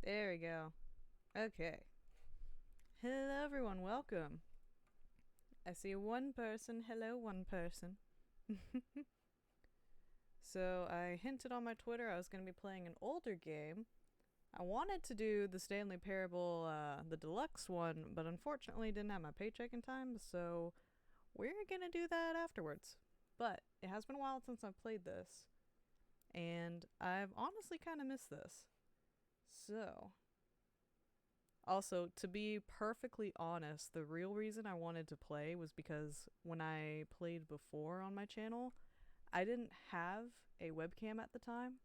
There we go. Okay. Hello everyone, welcome. I see one person. Hello, one person. So I hinted on my Twitter I was going to be playing an older game. I wanted to do the Stanley Parable, the deluxe one, but unfortunately didn't have my paycheck in time, so we're going to do that afterwards. But it has been a while since I've played this, and I've honestly kind of missed this. So, also, to be perfectly honest, the real reason I wanted to play was because when I played before on my channel, I didn't have a webcam at the time.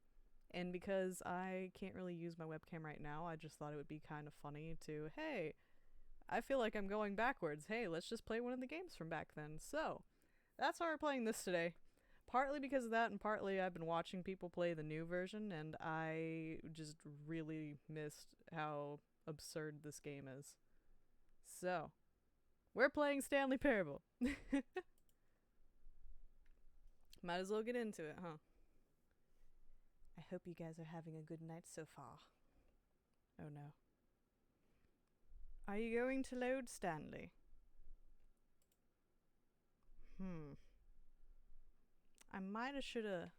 And because I can't really use my webcam right now, I just thought it would be kind of funny to, hey, I feel like I'm going backwards. Hey, let's just play one of the games from back then. So, that's why we're playing this today. Partly because of that, and partly I've been watching people play the new version, and I just really missed how absurd this game is. So, we're playing Stanley Parable. Might as well get into it, huh? I hope you guys are having a good night so far. Oh no. Are you going to load, Stanley? I might have should have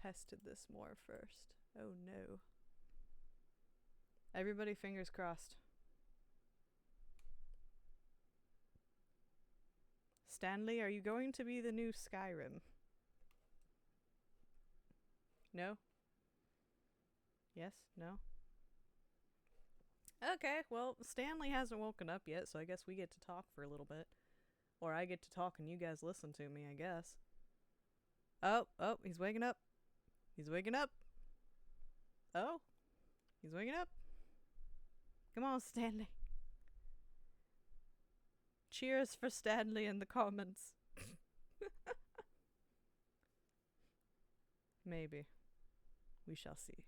tested this more first. Oh no. Everybody fingers crossed. Stanley, are you going to be the new Skyrim? No? Yes? No? Okay, well, Stanley hasn't woken up yet, so I guess we get to talk for a little bit. Or I get to talk and you guys listen to me, I guess. Oh, he's waking up. He's waking up. Oh, he's waking up. Come on, Stanley. Cheers for Stanley in the comments. Maybe. We shall see.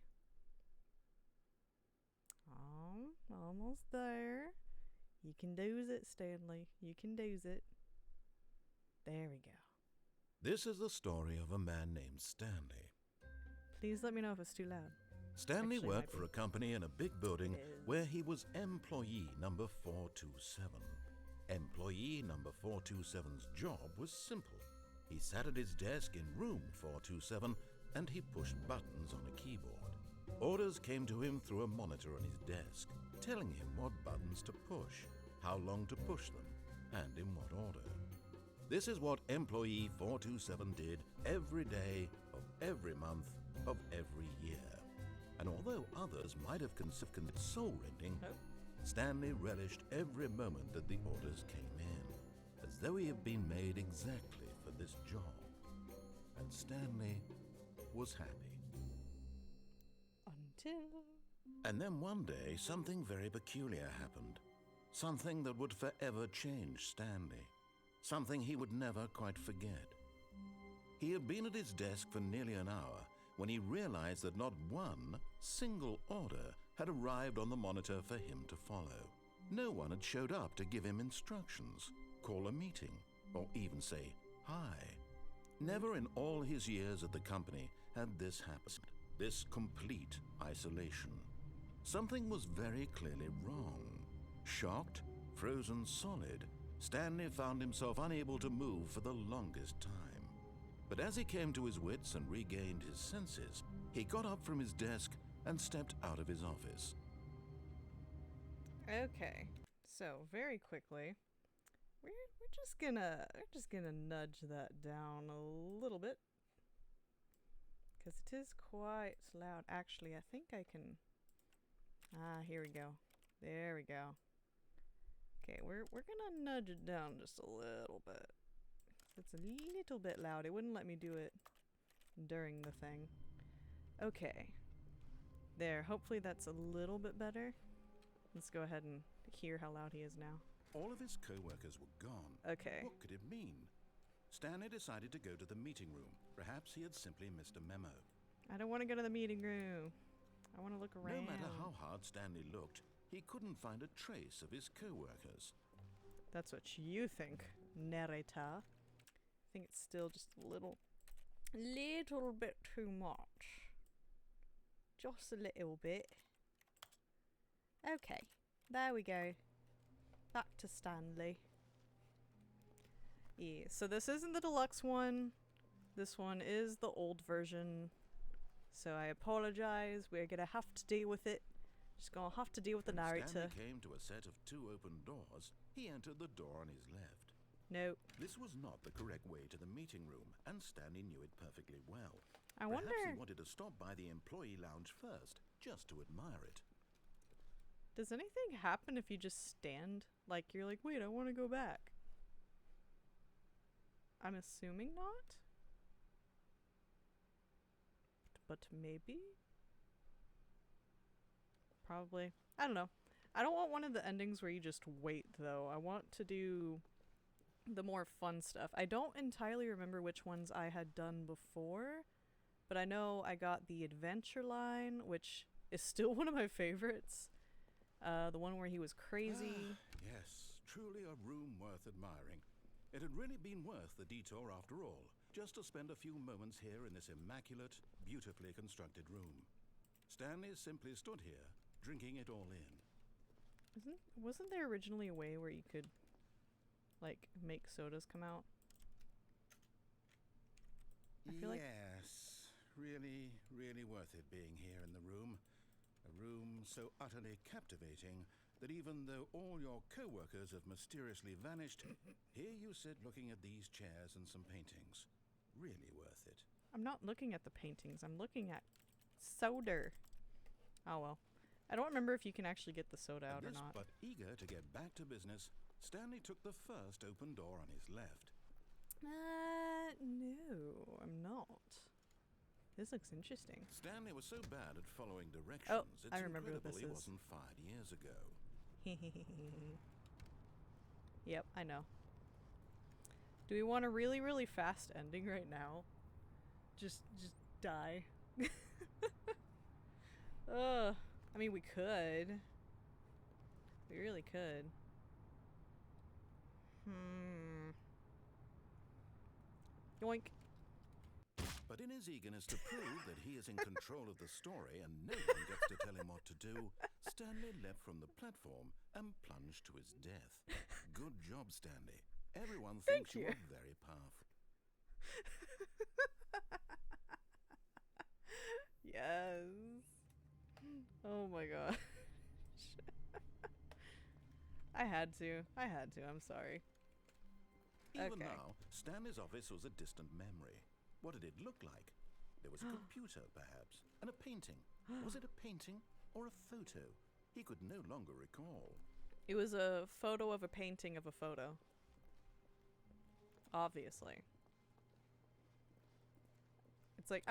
Oh, almost there. You can do it, Stanley. You can do it. There we go. This is the story of a man named Stanley. Please let me know if it's too loud. Stanley Actually, worked for a company in a big building is. where he was employee number 427. Employee number 427's job was simple. He sat at his desk in room 427 and he pushed buttons on a keyboard. Orders came to him through a monitor on his desk, telling him what buttons to push, how long to push them, and in what order. This is what employee 427 did every day of every month of every year. And although others might have considered it soul-rending, Stanley relished every moment that the orders came in, as though he had been made exactly for this job. And Stanley was happy. Until... And then one day, something very peculiar happened. Something that would forever change Stanley. Something he would never quite forget. He had been at his desk for nearly an hour when he realized that not one single order had arrived on the monitor for him to follow. No one had showed up to give him instructions, call a meeting, or even say hi. Never in all his years at the company had this happened, this complete isolation. Something was very clearly wrong. Shocked, frozen solid, Stanley found himself unable to move for the longest time. But as he came to his wits and regained his senses, he got up from his desk and stepped out of his office. Okay, so very quickly, we're just gonna nudge that down a little bit, because it is quite loud. Actually, I think I can. Here we go. There we go. Okay, we're gonna nudge it down just a little bit. It's a little bit loud. It wouldn't let me do it during the thing. Okay. There, hopefully that's a little bit better. Let's go ahead and hear how loud he is now. All of his co-workers were gone. Okay. What could it mean? Stanley decided to go to the meeting room. Perhaps he had simply missed a memo. I don't want to go to the meeting room. I want to look around. No matter how hard Stanley looked, he couldn't find a trace of his co-workers. That's what you think, narrator. I think it's still just a little bit too much. Just a little bit. Okay, there we go. Back to Stanley. Yeah, so this isn't the deluxe one. This one is the old version. So I apologize. We're gonna have to deal with it. Just gonna have to deal with the When narrator. Stanley came to a set of 2 open doors, he entered the door on his left. Nope. This was not the correct way to the meeting room, and Stanley knew it perfectly well. I Perhaps wonder, he wanted to stop by the employee lounge first, just to admire it. does anything happen if you just stand? Like, you're like, wait, I want to go back. I'm assuming not? But maybe? Probably. I don't know. I don't want one of the endings where you just wait, though. I want to do the more fun stuff. I don't entirely remember which ones I had done before, but I know I got the adventure line, which is still one of my favorites. The one where he was crazy. Yes, truly a room worth admiring. It had really been worth the detour after all, just to spend a few moments here in this immaculate, beautifully constructed room. Stanley simply stood here, drinking it all in. Wasn't there originally a way where you could, like, make sodas come out? I feel like Yes, really, really worth it being here in the room. A room so utterly captivating that even though all your co-workers have mysteriously vanished, here you sit looking at these chairs and some paintings. Really worth it. I'm not looking at the paintings. I'm looking at soda. Oh well. I don't remember if you can actually get the soda out or not. But eager to get back to business, Stanley took the first open door on his left. No, I'm not. This looks interesting. Stanley was so bad at following directions, Oh, it's I remember what incredible this he is. wasn't fired years ago. Yep, I know. Do we want a really, really fast ending right now? Just die. Ugh. I mean, we could. We really could. Yoink. But in his eagerness to prove that he is in control of the story and no one gets to tell him what to do, Stanley leapt from the platform and plunged to his death. Good job, Stanley. Everyone thinks you are very powerful. Yes. Oh my gosh. I had to. I'm sorry. Even Okay. now, Stanley's office was a distant memory. What did it look like? There was a computer, perhaps, and a painting. Was it a painting or a photo? He could no longer recall. It was a photo of a painting of a photo. Obviously. It's like,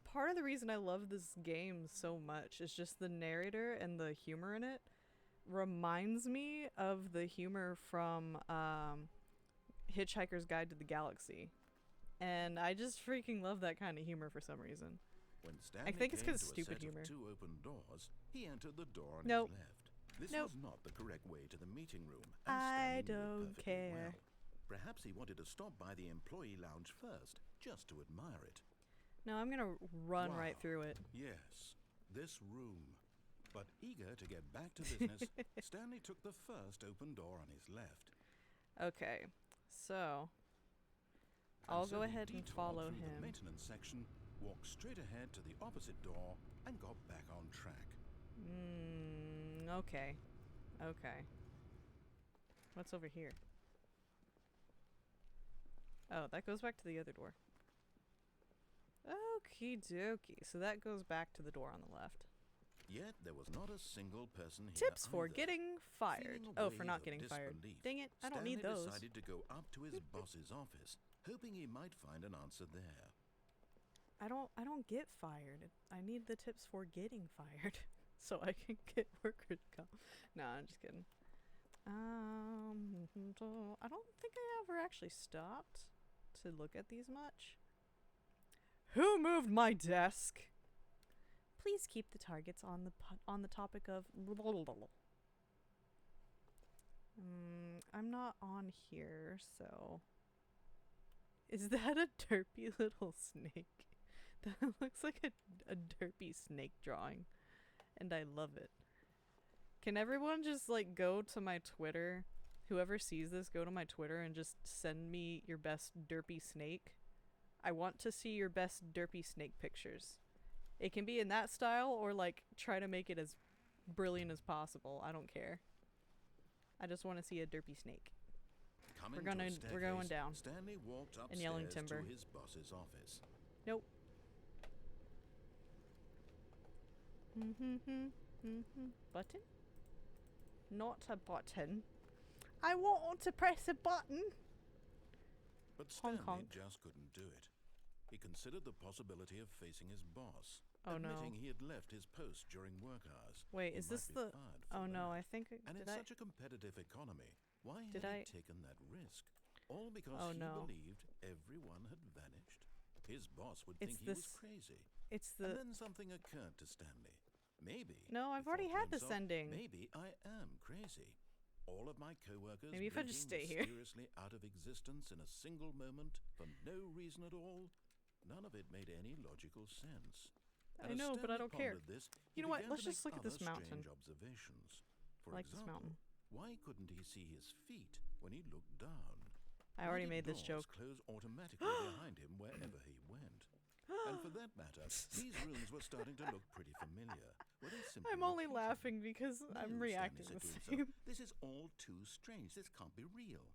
part of the reason I love this game so much is just the narrator and the humor in it reminds me of the humor from Hitchhiker's Guide to the Galaxy. And I just freaking love that kind of humor for some reason. When Stanley think it's came 'cause to a stupid set humor. of 2 open doors, he entered the door on Nope. his left. This Nope. was not the correct way to the meeting room, and I Stanley knew it don't perfectly care. well. Perhaps he wanted to stop by the employee lounge first, just to admire it. No, I'm gonna run right Wow. through it. Yes, this room. But eager to get back to business, Stanley took the first open door on his left. Okay, so And I'll so go he ahead and detoured follow through the him. maintenance section, walked straight ahead to the opposite door, and got back on track. Okay. Okay. What's over here? Oh, that goes back to the other door. Okie dokie. So that goes back to the door on the left. Yet there was not a single person here Tips for either. getting fired. Feeling a Oh, for wave not of getting fired. disbelief, Dang it, I don't need Stanley those. decided to go up to his boss's office, hoping he might find an answer there. I don't get fired. I need the tips for getting fired so I can get workers' comp. No, I'm just kidding. I don't think I ever actually stopped to look at these much. Who moved my desk? Please keep the targets on the topic of. I'm not on here, so. Is that a derpy little snake? That looks like a derpy snake drawing, and I love it. Can everyone just like go to my Twitter? Whoever sees this, go to my Twitter and just send me your best derpy snake. I want to see your best derpy snake pictures. It can be in that style or like try to make it as brilliant as possible. I don't care. I just want to see a derpy snake. We're going down. Stanley walked upstairs in Yelling Timber. to his boss's office. Nope. Button? Not a button. I want to press a button. But Honk, Stanley honk. just couldn't do it. He considered the possibility of facing his boss, Oh, no. admitting he had left his post during work hours. Wait, He is this might be the... fired for Oh the no, night. I think... And in Did I... such a competitive economy, why Did had I- he taken that risk? All because Oh, he no. believed everyone had vanished. His boss would It's think he was this- crazy. It's And the... then something occurred to Stanley. Maybe. No, I've he already thought had to this himself, ending. Maybe I am crazy. All of my coworkers Maybe if I just stay here. mysteriously out of existence in a single moment for no reason at all. None of it made any logical sense. I And as know, but I Stanley don't care. pondered This, You he know what? began Let's to just make look at this other mountain. strange observations. For I like this example, mountain. why couldn't he see his feet when he looked down? I Why already did made this doors joke. close automatically behind him wherever he went? And for that matter, these rooms were starting to look pretty familiar. Were they simply I'm only repeated? laughing because No, I'm Stanley reacting said the to same. himself, this is all too strange. This can't be real.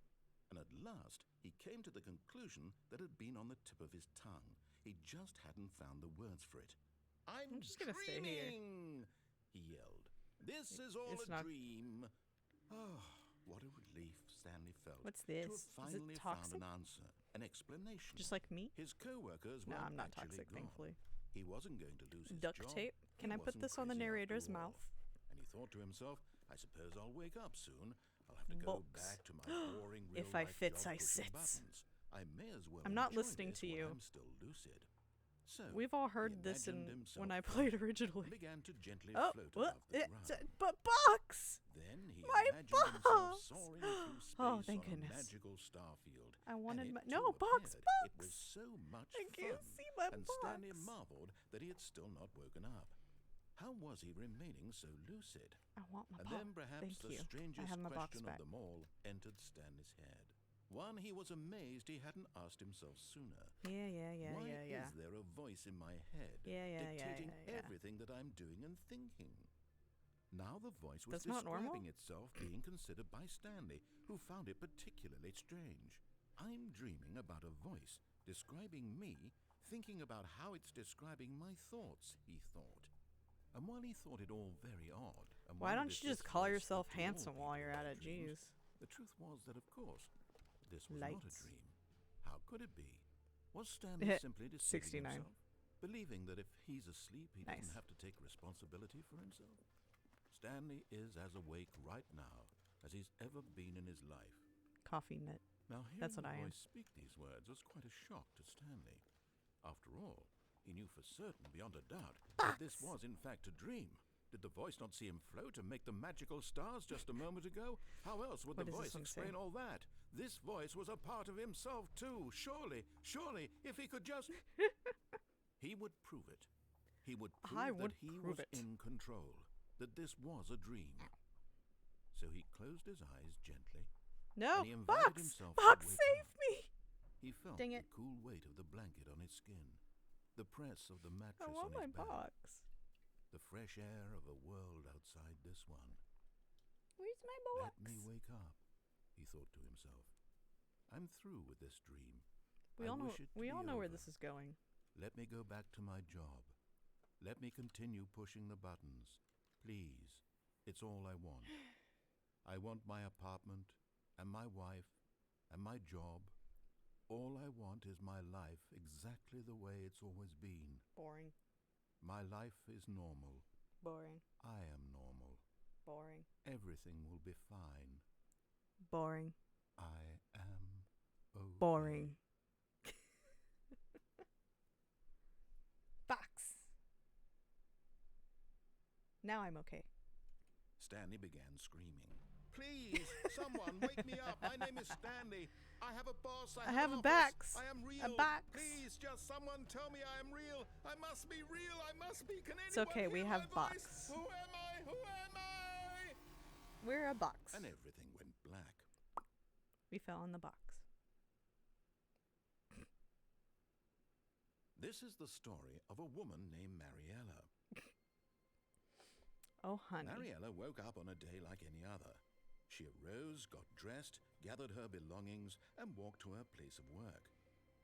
And at last, he came to the conclusion that had been on the tip of his tongue. He just hadn't found the words for it. I'm just gonna stay here. dreaming, he yelled. This is all It's a not- dream. Oh, what a relief Stanley felt What's to this? have Is finally it found toxic? an answer, an explanation. Just like me? His co-workers No, were I'm not actually toxic, gone. thankfully. He wasn't going to lose his Duct job. tape? Can He I put wasn't this on the crazy narrator's after all. mouth? And he thought to himself, I suppose I'll wake up soon. I'll have to go Books. back to my boring real If I life fits, job I pushing sits. buttons. I may as well I'm not enjoy listening this to while you. I'm still lucid. So We've all he heard this imagined in himself when I flying played originally. and began to gently Oh, float what? above the ground. But box! Then he My imagined himself box! soaring through space Oh, thank on goodness. a magical star field. I wanted and my... it No, too box, appeared. box! It was so much I can't fun. see my And box. Stanley marveled that he had still not woken up. How was he remaining so lucid? I want my And box. then perhaps Thank the you. strangest I have my box question back. of them all entered Stanley's head. One he was amazed he hadn't asked himself sooner. Yeah. Why Yeah. is there a voice in my head Yeah. dictating everything that I'm doing and thinking? Now the voice was That's not normal? describing itself being considered by Stanley, who found it particularly strange. I'm dreaming about a voice describing me, thinking about how it's describing my thoughts, he thought. And while he thought it all very odd, and Why don't wondered if you just this call voice yourself spoke to all handsome while people you're at in it? dreams, Jeez. the truth was that, of course, this was not a Lights. dream. How could it be? Was Stanley simply deceiving 69. himself, believing that if he's asleep, he Nice. doesn't have to take responsibility for himself? Stanley is as awake right now as he's ever been in his life. Coffee nut. Now, hearing That's what the I am. voice speak these words was quite a shock to Stanley. After all, he knew for certain, beyond a doubt, that this was in fact a dream. Did the voice not see him float and make the magical stars just a moment ago? How else would What the does this voice one say? explain all that? This voice was a part of himself too. Surely, if he could just... He would prove it. He would prove I that would he prove was it. in control, that this was a dream. So he closed his eyes gently. No! And he invited Box! himself to Box, wake save up. me! He felt Dang the it. cool weight of the blanket on his skin, the press of the mattress I want on my his back, box. the fresh air of a world outside this one. Where's my Let box? me wake up, he thought to himself. I'm through with this dream. We I all know. wish it to We be all know where over. this is going. Let me go back to my job. Let me continue pushing the buttons. Please, it's all I want. I want my apartment, and my wife, and my job. All I want is my life exactly the way it's always been. Boring. My life is normal. Boring. I am normal. Boring. Everything will be fine. Boring. I am okay. Boring. Box. Now I'm okay. Stanley began screaming. Please, someone wake me up. My name is Stanley. I have a boss. I have an a office. box. I am real. A box. Please, just someone tell me I am real. I must be real. I must be. Can It's anyone okay, we hear have my box. voice? Who am I? Who am I? We're a box. and everything went black. We fell in the box. This is the story of a woman named Mariella. Oh, honey. Mariella woke up on a day like any other. She arose, got dressed, gathered her belongings, and walked to her place of work.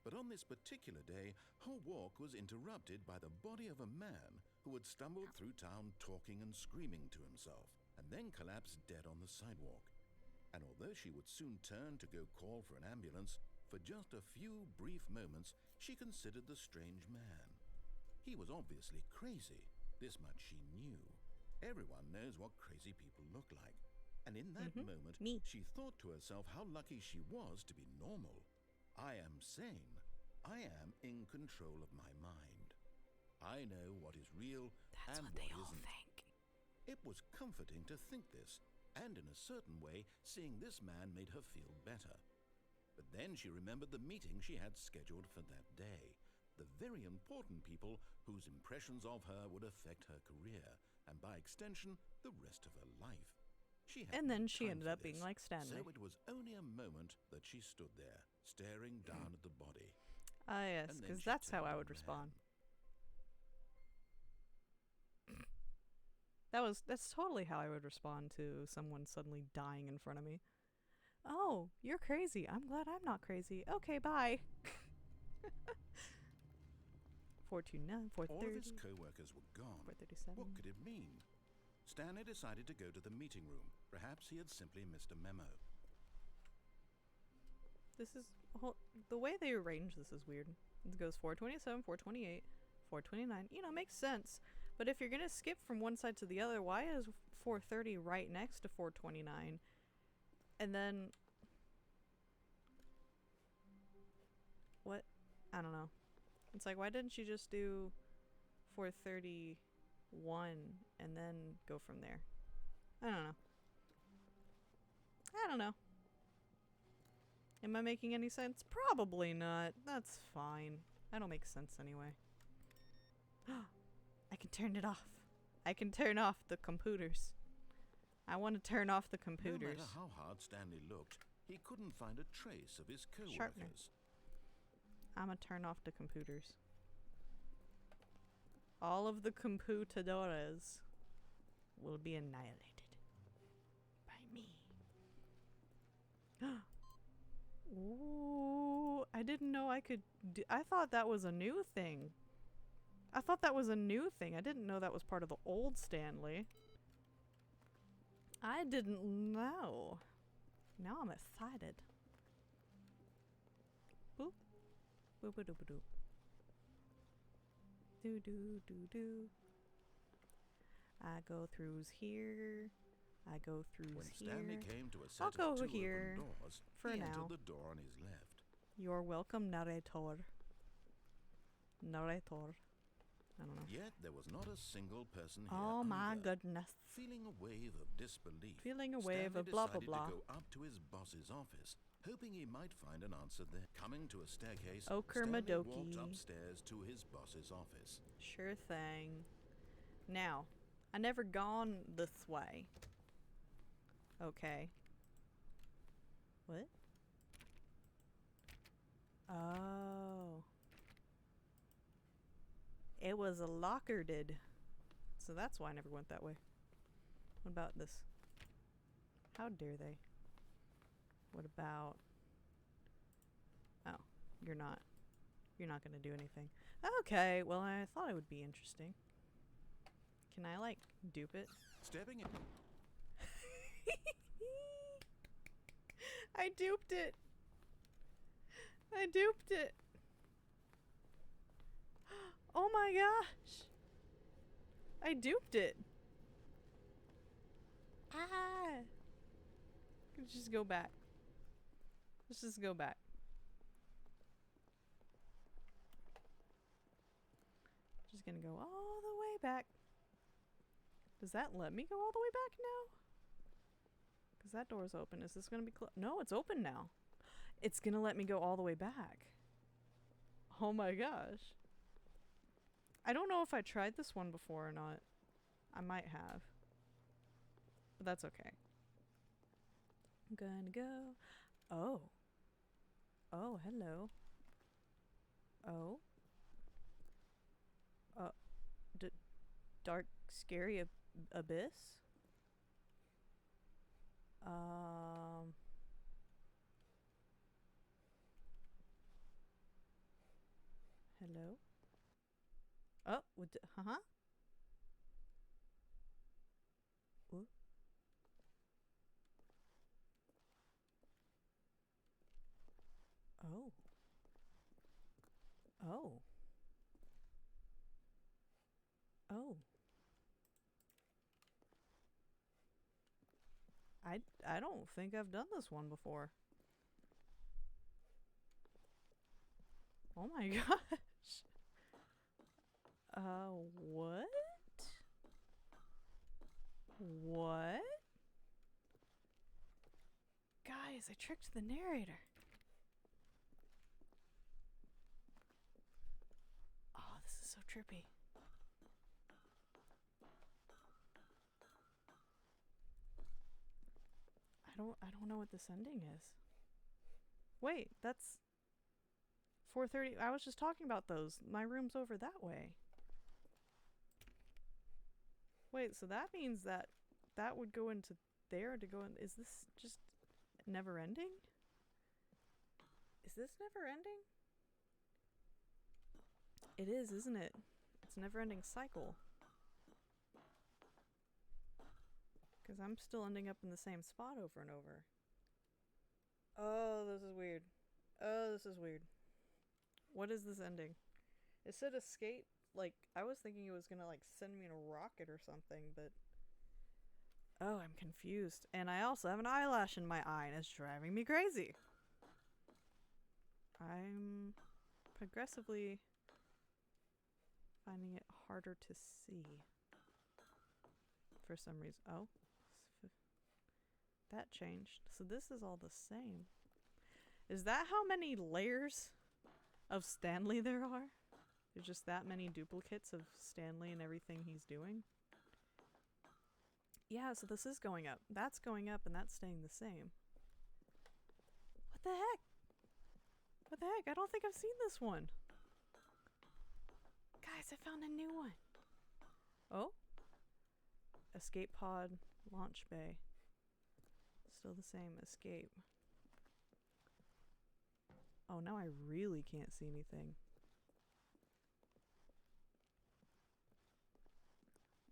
But on this particular day, her walk was interrupted by the body of a man who had stumbled through town talking and screaming to himself, and then collapsed dead on the sidewalk. And although she would soon turn to go call for an ambulance, for just a few brief moments she considered the strange man. He was obviously crazy, this much she knew. Everyone knows what crazy people look like. And in that moment, she thought to herself how lucky she was to be normal. I am sane. I am in control of my mind. I know what is real and what isn't. It was comforting to think this, and in a certain way, seeing this man made her feel better. But then she remembered the meeting she had scheduled for that day. The very important people whose impressions of her would affect her career, and by extension, the rest of her life. And then she ended up being like Stanley. So it was only a moment that she stood there, staring down at the body. Ah, yes, because that's how I would respond. That's totally how I would respond to someone suddenly dying in front of me. Oh, you're crazy. I'm glad I'm not crazy. Okay, bye. 429, 430. All of his co-workers were gone. 437. What could it mean? Stanley decided to go to the meeting room. Perhaps he had simply missed a memo. This is the way they arrange this is weird. It goes 427, 428, 429. You know, makes sense. But if you're gonna skip from one side to the other, why is 430 right next to 429? And then what? I don't know. It's like, why didn't you just do 431 and then go from there? I don't know. I don't know. Am I making any sense? Probably not. That's fine. I don't make sense anyway. I can turn it off. I can turn off the computers. I want to turn off the computers. No matter how hard Stanley looked, he couldn't find a trace of his co-workers. I'm gonna turn off the computers. All of the computadores will be annihilated by me. Ooh, I didn't know I could do. I thought that was a new thing. I didn't know that was part of the old Stanley. I didn't know. Now I'm excited. Boop. Boop boop doop doop. Do do do do. I go throughs here. I go throughs When here. Stanley came to a set I'll of go two here open doors, for he now. entered the door on his left. You're welcome, narrator. Narrator. I don't know. Yet there was not a single person here. Oh my either. goodness. Feeling a wave of disbelief, Feeling a wave Stanley of blah blah decided blah. to go up to his boss's office, hoping he might find an answer there. Coming to a staircase, Oker Stanley Madoki. walked upstairs to his boss's office. Sure thing. Now, I never gone this way. Okay. What? Oh. It was a lockered. So that's why I never went that way. What about this? How dare they? What about... Oh, you're not. You're not gonna do anything. Okay, well I thought it would be interesting. Can I like dupe it? Stepping in. I duped it. I duped it. Oh my gosh. I duped it. Ah. Let's just go back. Let's just go back. Just gonna go all the way back. Does that let me go all the way back now? Because that door's open. Is this gonna be closed? No, it's open now. It's gonna let me go all the way back. Oh my gosh. I don't know if I tried this one before or not. I might have. But that's okay. I'm gonna go. Oh. Oh, hello. Oh. Dark, scary abyss? Hello? Oh, huh? Ooh. Oh. Oh. Oh. I don't think I've done this one before. Oh my gosh. What? What? Guys, I tricked the narrator. Oh, this is so trippy. I don't know what this ending is. Wait, that's 4:30. I was just talking about those. My room's over that way. Wait, so that means that would go into there to go in. Is this just never ending? Is this never ending? It is, isn't it? It's a never ending cycle. Because I'm still ending up in the same spot over and over. Oh, this is weird. Oh, this is weird. What is this ending? It said escape. Like, I was thinking it was gonna, like, send me in a rocket or something, but... Oh, I'm confused. And I also have an eyelash in my eye, and it's driving me crazy. I'm progressively finding it harder to see. For some reason. Oh. That changed. So this is all the same. Is that how many layers of Stanley there are? There's just that many duplicates of Stanley and everything he's doing? Yeah, so this is going up. That's going up and that's staying the same. What the heck? What the heck? I don't think I've seen this one. Guys, I found a new one. Oh? Escape pod, launch bay. Still the same. Escape. Oh, now I really can't see anything.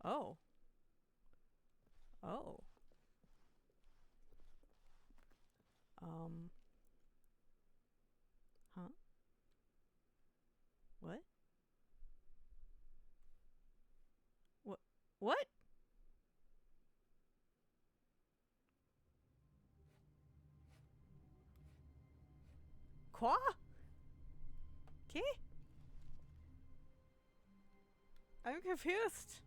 Oh. Oh. Huh? What? What? What? Quoi? Okay? I'm confused.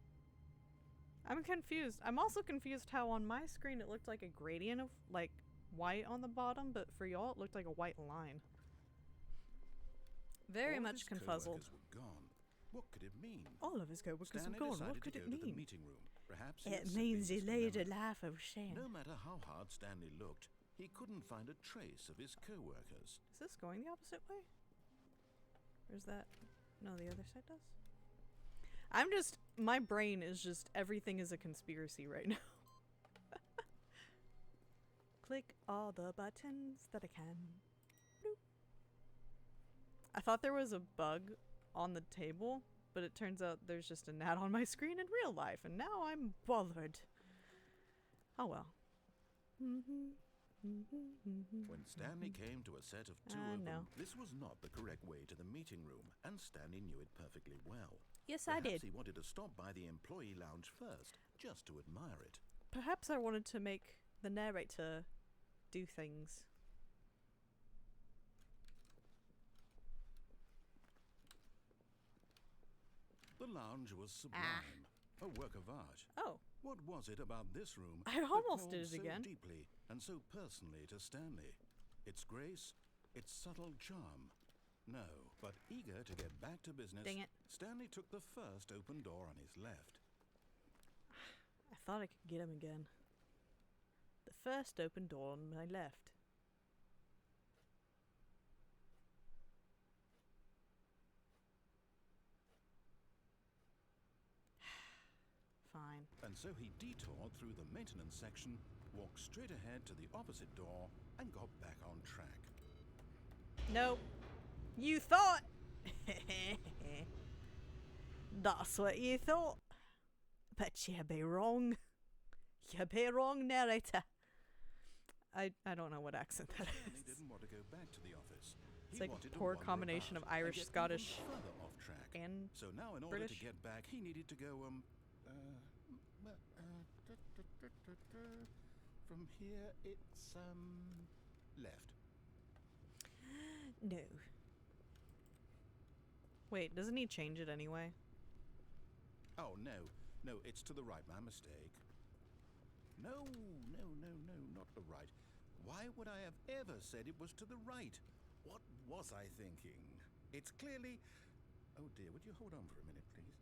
I'm confused. I'm also confused how on my screen it looked like a gradient of, like, white on the bottom, but for y'all it looked like a white line. Very much confuzzled. What could it mean? All of his coworkers were gone. What could it mean? Meeting room. Perhaps it means he laid a life of shame. No matter how hard Stanley looked, he couldn't find a trace of his co-workers. Is this going the opposite way? Or is that... No, the other side does? I'm just... My brain is just... Everything is a conspiracy right now. Click all the buttons that I can. Bloop. I thought there was a bug on the table, but it turns out there's just a gnat on my screen in real life, and now I'm bothered. Oh well. When Stanley came to a set of two of them, this was not the correct way to the meeting room, and Stanley knew it perfectly well. Yes, Perhaps I did. He wanted to stop by the employee lounge first, just to admire it. Perhaps I wanted to make the narrator do things. The lounge was sublime, a work of art. Oh. What was it about this room I almost did it so again. deeply and so personally to Stanley? Its grace, its subtle charm. No, but eager to get back to business, Dang it. Stanley took the first open door on his left. I thought I could get him again. The first open door on my left. Fine. And so he detoured through the maintenance section, walked straight ahead to the opposite door, and got back on track. Nope. You thought. That's what you thought. But you be wrong. You be wrong, narrator. I don't know what accent that is. He didn't want to go back to the office. It's like a poor combination of Irish, Scottish, off track. and So now in order British. to get back, he needed to go, from here it's, left. No. Wait, doesn't he change it anyway? Oh, no. No, it's to the right. My mistake. No, not the right. Why would I have ever said it was to the right? What was I thinking? It's clearly... Oh, dear. Would you hold on for a minute, please?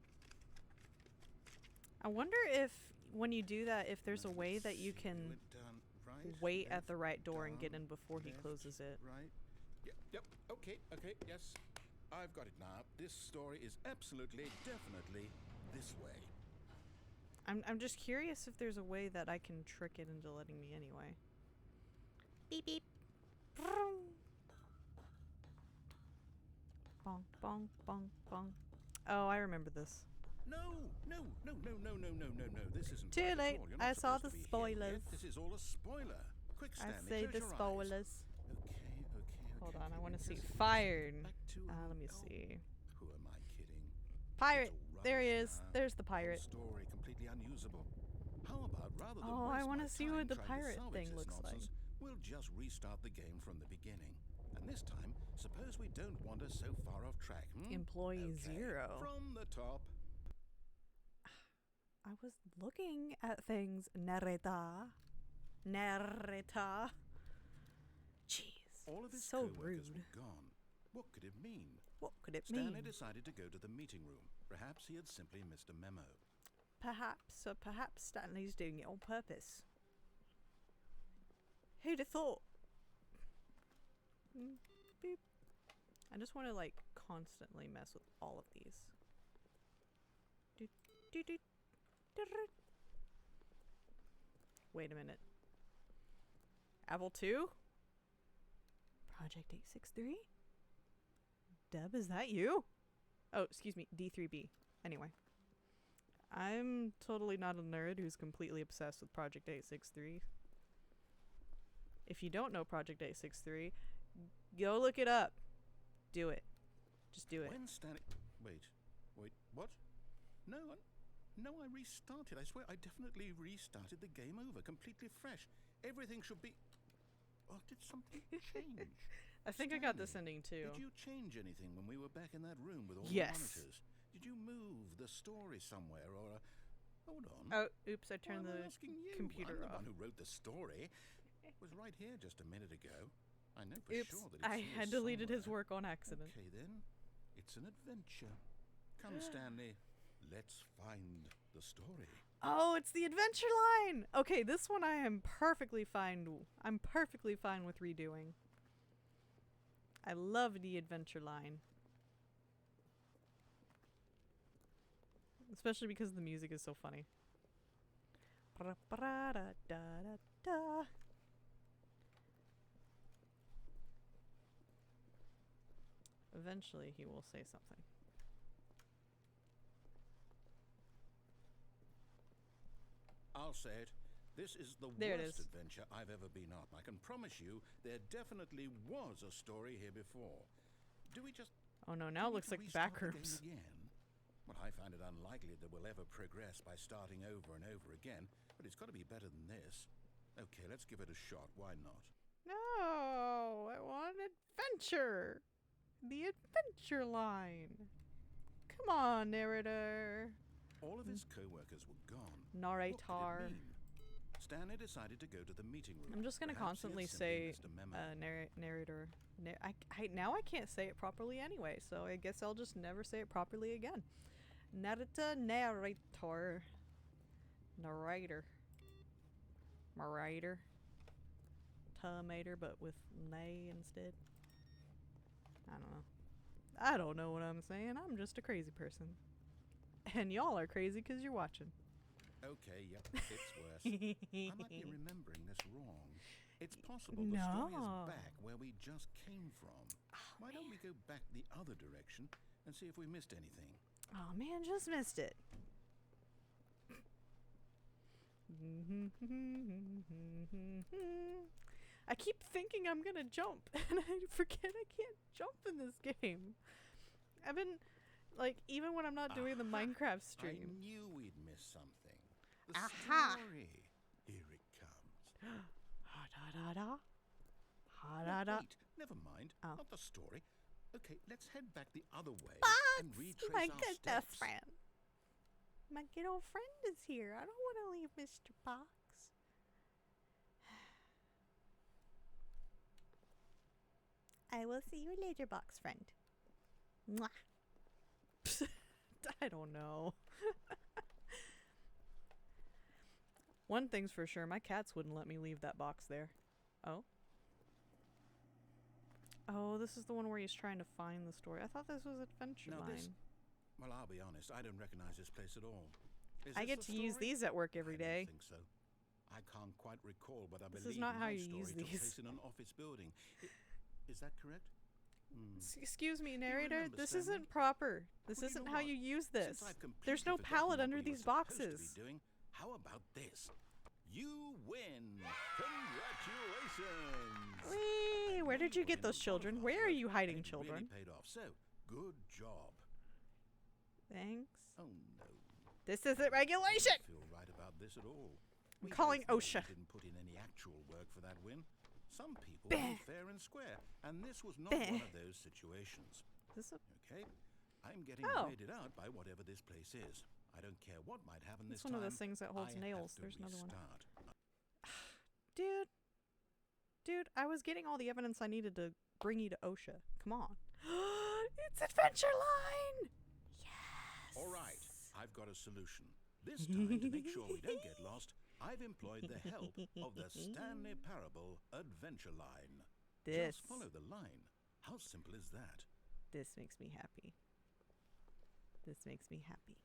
I wonder if, when you do that, if there's a way that you can wait at the right door and get in before he closes it. Right. Yep. Okay. Yes. I've got it now. This story is absolutely, definitely this way. I'm just curious if there's a way that I can trick it into letting me anyway. Beep beep. Bong bong bong bong. Oh, I remember this. No. This isn't Too right at late. all. You're not I saw supposed the to be here spoilers. yet. This is all a spoiler. Quick, I Stanley, say close the your eyes. spoilers. Okay. Hold on, I want to see. Just Fired. back to, Let me oh, see. Who am I kidding? Pirate. It's all There he rubbish is. now. There's the Whole pirate. story completely unusable. How about rather than Oh, I waste wanna my see time what the trying to pirate salvage thing this looks like. nonsense, we'll just restart the game from the beginning. And this time, suppose we don't wander so far off track. Employee Okay, 0. From the top. I was looking at things. Narrator. Jeez. All of his so co-workers rude. were gone. What could it mean? What could it Stanley mean? decided to go to the meeting room. Perhaps he had simply missed a memo. Perhaps Stanley's doing it on purpose. Who'd have thought? Beep. I just want to like constantly mess with all of these. Wait a minute. Apple II? Project 863? Deb, is that you? Oh, excuse me, D3B. Anyway. I'm totally not a nerd who's completely obsessed with Project 863. If you don't know Project 863, go look it up. Do it. Just do it. When Stanley... Wait, what? No, I restarted. I swear, I definitely restarted the game over, completely fresh. Everything should be... Oh, did something change? I think I got this ending too. Did you change anything when we were back in that room with all Yes. the monitors? Did you move the story somewhere or... Hold on. Oh, oops, I turned Why am I the asking you? computer I'm the off. one who wrote the story. It was right here just a minute ago. I know for Oops, sure that it's I here had deleted his somewhere. work on accident. Okay then, it's an adventure. Come, Stanley, let's find the story. Oh, it's the adventure line! Okay, this one I am perfectly fine. I'm perfectly fine with redoing. I love the adventure line. Especially because the music is so funny. Ba-da-ba-da-da-da-da. Eventually he will say something. I'll say it. This is the There it worst is. adventure I've ever been on. I can promise you there definitely was a story here before. Do we just... Oh no, do now it we looks like restart the game backrooms. again? Well, I find it unlikely that we'll ever progress by starting over and over again, but it's got to be better than this. Okay, let's give it a shot. Why not? No, I want adventure. The adventure line. Come on, narrator. All of his co-workers were gone. Narrator. What could it mean? Stanley decided to go to the meeting room. I'm just gonna Perhaps he had constantly simply say missed a memo. narrator. Now I can't say it properly anyway, so I guess I'll just never say it properly again. Narrator. Narrator. tomato, but with nay instead. I don't know. I don't know what I'm saying. I'm just a crazy person. And y'all are crazy because you're watching. Okay, yep, it's worse. I might be remembering this wrong. It's possible the story is back where we just came from. Why don't we go back the other direction and see if we missed anything? Oh man, just missed it. I keep thinking I'm gonna jump, and I forget I can't jump in this game. I've been, like, even when I'm not doing the Minecraft stream. I knew we'd miss something. The story. Here it comes. Ha-da-da-da. Oh, Ha-da-da. wait, never mind. Oh. Not the story. Okay, let's head back the other way and Box! retrace My our good steps. best friend. My good old friend is here. I don't want to leave Mr. Box. I will see you later, box friend. Mwah. I don't know. One thing's for sure, my cats wouldn't let me leave that box there. Oh? Oh, this is the one where he's trying to find the story. I thought this was Adventure Now Line. this, well, I'll be honest, I don't recognize this place at all. Is I this get the to use story? these at work every I day. don't think so. I can't quite recall, but I This believe is not how my you story use took these. place in an office building. Is that correct? Excuse me, narrator. remember, This Stanley? isn't proper. This Well, you isn't know how what? you use this. Since I've There's completely no forgotten palette what under we were these supposed to boxes. be doing, how about this? You win! Congratulations! Whee! Where did you get those children? Where are you hiding children? Really paid off. So, good job. Thanks. Oh no. This isn't regulation! I don't feel right about this at all. I'm We calling both know OSHA. we didn't put in any actual work for that win. Some people Bah. were fair and square, and this was not Bah. one of those situations. Is this a Okay? I'm getting Oh. weirded out by whatever this place is. I don't care what might happen this It's one time. of those things that holds I nails. have to There's another one. restart. Dude, I was getting all the evidence I needed to bring you to OSHA. Come on. It's Adventure Line! Yes! All right, I've got a solution. This time, to make sure we don't get lost, I've employed the help of the Stanley Parable Adventure Line. This. Just follow the line. How simple is that? This makes me happy. This makes me happy.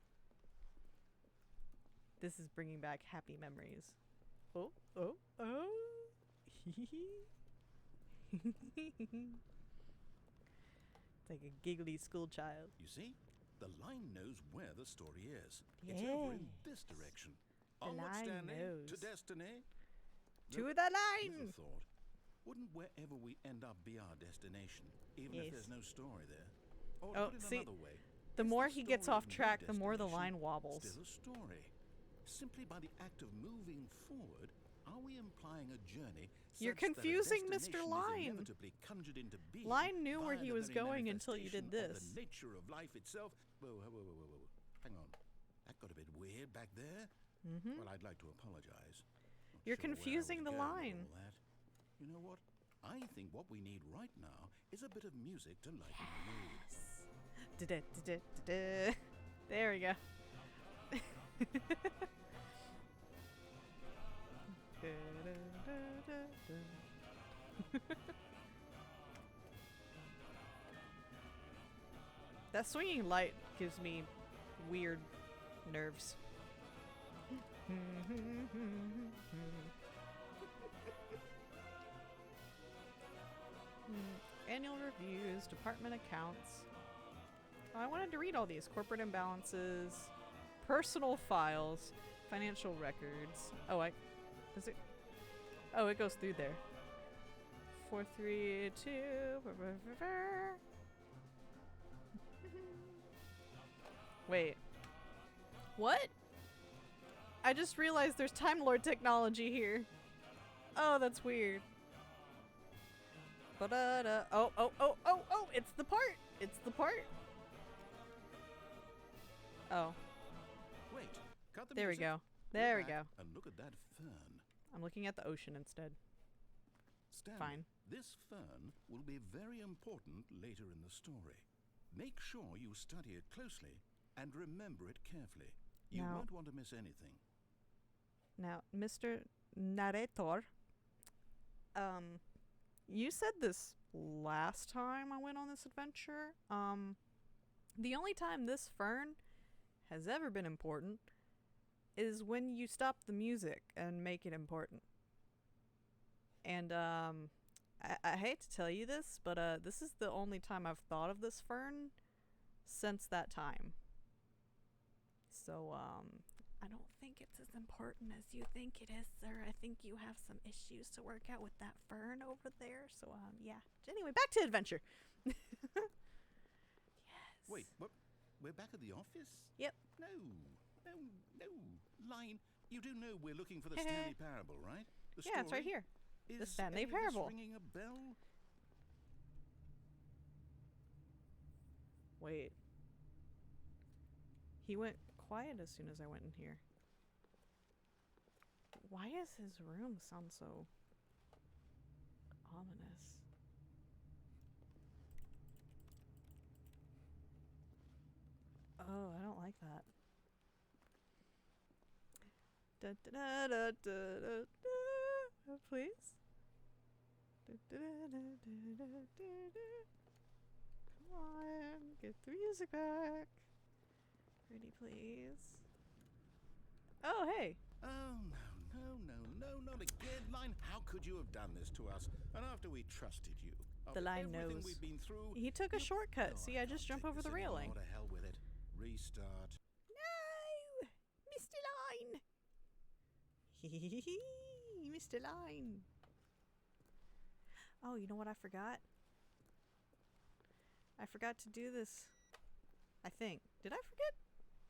This is bringing back happy memories. Oh, oh, oh. It's like a giggly school child. You see, the line knows where the story is. It's over in this direction. The Onward, line Stanley, knows. to destiny. To Look, the here's line! a thought. Wouldn't wherever we end up be our destination, even if Yes. there's no story there? Or Oh, put it see, another way, The is more the he gets story off of no track, the more the destination line wobbles. Still a story. Simply by the act of moving forward, are we implying a journey? You're such that a confusing Mr. destination is Line. inevitably conjured into being Line knew where via he the was very going until you did manifestation this. of the nature of life itself. Whoa. Hang on. That got a bit weird back there. Mm-hmm. Well, I'd like to apologize. Not You're sure where I confusing was the going with line. all that. You know what? I think what we need right now is a bit of music to lighten the mood. Da-da-da-da-da. There we go. That swinging light gives me weird nerves. Annual reviews, department accounts. Oh, I wanted to read all these. Corporate imbalances, personal files, financial records. Oh, is it? Oh, it goes through there. 432. Wait. What? I just realized there's Time Lord technology here. Oh, that's weird. Ba-da-da. Oh, it's the part. It's the part. Oh. Wait, cut the There we music. go. There we back go. And look at that fern. I'm looking at the ocean instead. Stanley, Fine. this fern will be very important later in the story. Make sure you study it closely and remember it carefully. You Now- won't want to miss anything. Now, Mr. Narrator, You said this last time I went on this adventure. The only time this fern has ever been important is when you stop the music and make it important. And I hate to tell you this, but this is the only time I've thought of this fern since that time. So I don't think it's as important as you think it is, sir. I think you have some issues to work out with that fern over there. So yeah. Anyway, back to adventure. Yes. Wait, what? We're back at the office? Yep. No. Line, you do know we're looking for the Stanley Parable, right? The story? Yeah, it's right here. Is The Stanley any of this Parable. ringing a bell? Wait. He went quiet as soon as I went in here. Why does his room sound so ominous? Oh, I don't like that. Da, da, da, da, da, da, da. Please. Da, da, da, da, da, da, da. Come on, get the music back. Pretty please. Oh, hey. Oh, no, not again. Line, how could you have done this to us? And after we trusted you. The line everything knows. We've been through, He took a shortcut. See, I just jump over the railing. To hell with it. Restart. No! Mr. Line! Mr. Line. Oh, you know what I forgot? I forgot to do this. I think. Did I forget?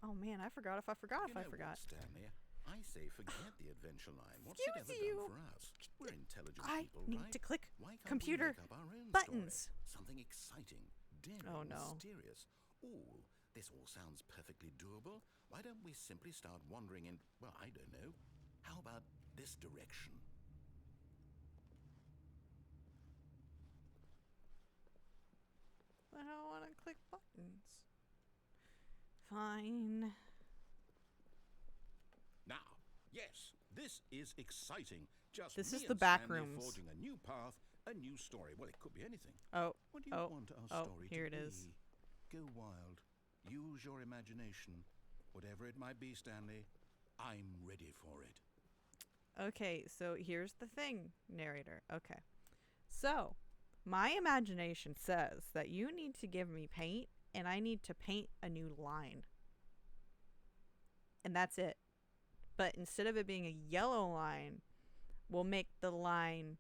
Oh man, I forgot if I forgot if I forgot. What, Stanley? I say forget the adventure line. What's Excuse it ever you. done for us? We're intelligent I people, need right? to click Why can't computer we make up our own buttons. story? Something exciting, daring, Oh, no. mysterious. Ooh, this all sounds perfectly doable. Why don't we simply start wandering in, well, I don't know. How about this direction? I don't want to click buttons. Fine. Now, yes, this is exciting. Just This me is the and back Stanley rooms. forging a new path, a new story. Well, it could be anything. Oh, What do you oh, want our oh, story here to it be? is. Go wild. Use your imagination. Whatever it might be, Stanley, I'm ready for it. Okay, so here's the thing, narrator. Okay. So, my imagination says that you need to give me paint and I need to paint a new line. And that's it. But instead of it being a yellow line, we'll make the line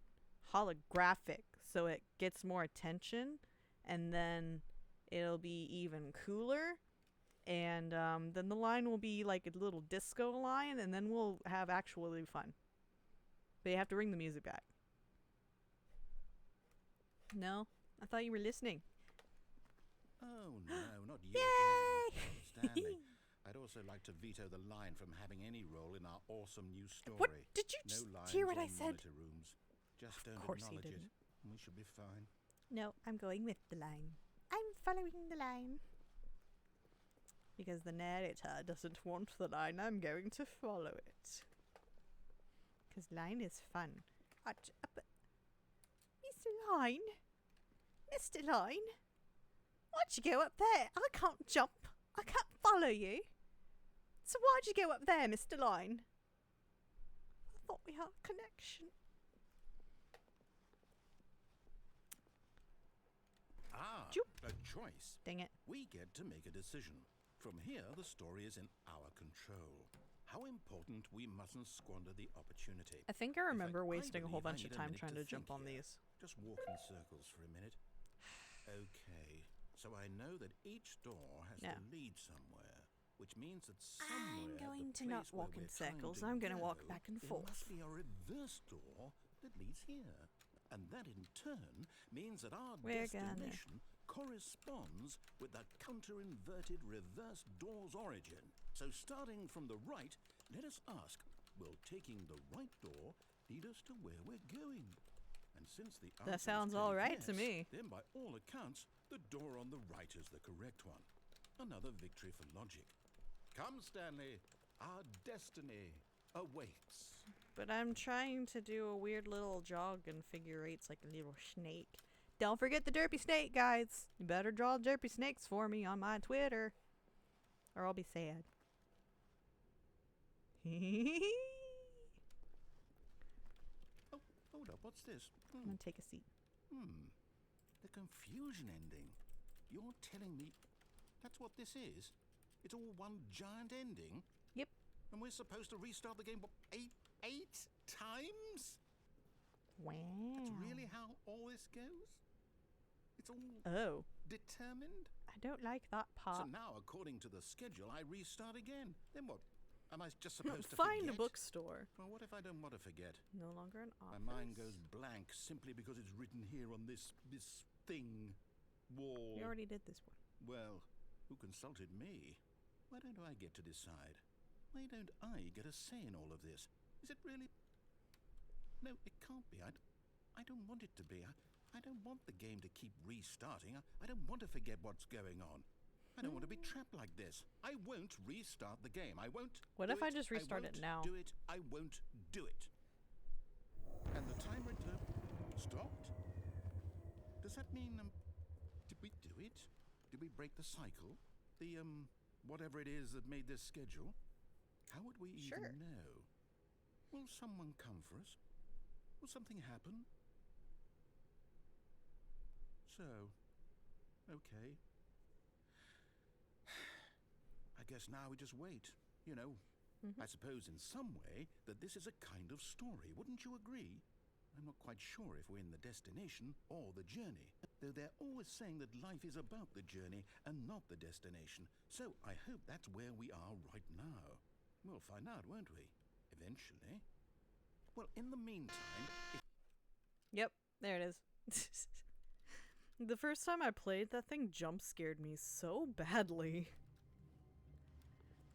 holographic so it gets more attention and then it'll be even cooler. And then the line will be like a little disco line and then we'll have actually fun. But you have to bring the music back. No? I thought you were listening. Oh, no, not you Yay! again. Stanley, I'd also like to veto the line from having any role in our awesome new story. What? Did you No just lines hear what or I said? monitor rooms. Just don't Of course he acknowledge didn't. it. We should be fine. No, I'm going with the line. I'm following the line. Because the narrator doesn't want the line, I'm going to follow it. Because line is fun. Mr. Line? Mr. Line? Why'd you go up there? I can't jump. I can't follow you. So why'd you go up there, Mr. Line? I thought we had a connection. Ah, Joop. a choice. Dang it. We get to make a decision. From here, the story is in our control. How important we mustn't squander the opportunity. I think I remember fact, I wasting a whole believe I bunch of need a time minute trying to to jump think on here. these. Just walk in circles for a minute. Okay, so I know that each door has Yeah. to lead somewhere, which means that somewhere I'm going the to not place where walk in we're trying circles. to I'm going to walk go, back and there forth. must be a reverse door that leads here. And that in turn means that our We're gonna- destination corresponds with the counter-inverted reverse door's origin. So starting from the right, let us ask, will taking the right door lead us to where we're going? And since the answer is sounds all clearly right to yes, me. then by all accounts, the door on the right is the correct one. Another victory for logic. Come, Stanley, our destiny awaits. But I'm trying to do a weird little jog and figure eights like a little snake. Don't forget the derpy snake, guys. You better draw derpy snakes for me on my Twitter, or I'll be sad. Oh, hold up, what's this? I'm gonna take a seat. The confusion ending. You're telling me that's what this is? It's all one giant ending? Yep. And we're supposed to restart the game, what, eight times? Wow. That's really how all this goes? It's all determined? I don't like that part. So now, according to the schedule, I restart again. Then what? Am I just supposed to Find forget? a bookstore. Well, what if I don't want to forget? No longer an office. My mind goes blank simply because it's written here on this thing wall. You already did this one. Well, who consulted me? Why don't I get to decide? Why don't I get a say in all of this? Is it really? No, it can't be. I don't want it to be. I don't want the game to keep restarting. I don't want to forget what's going on. I don't want to be trapped like this. I won't restart the game. I won't. What if I just restart it now? Do it. I won't do it. And the timer stopped. Does that mean did we do it? Did we break the cycle? The whatever it is that made this schedule? How would we even know? Will someone come for us? Will something happen? So, okay. I guess now we just wait, you know. I suppose in some way that this is a kind of story, wouldn't you agree? I'm not quite sure if we're in the destination or the journey, though they're always saying that life is about the journey and not the destination. So I hope that's where we are right now. We'll find out, won't we? Eventually. Well, in the meantime... Yep, there it is. The first time I played, that thing jump scared me so badly.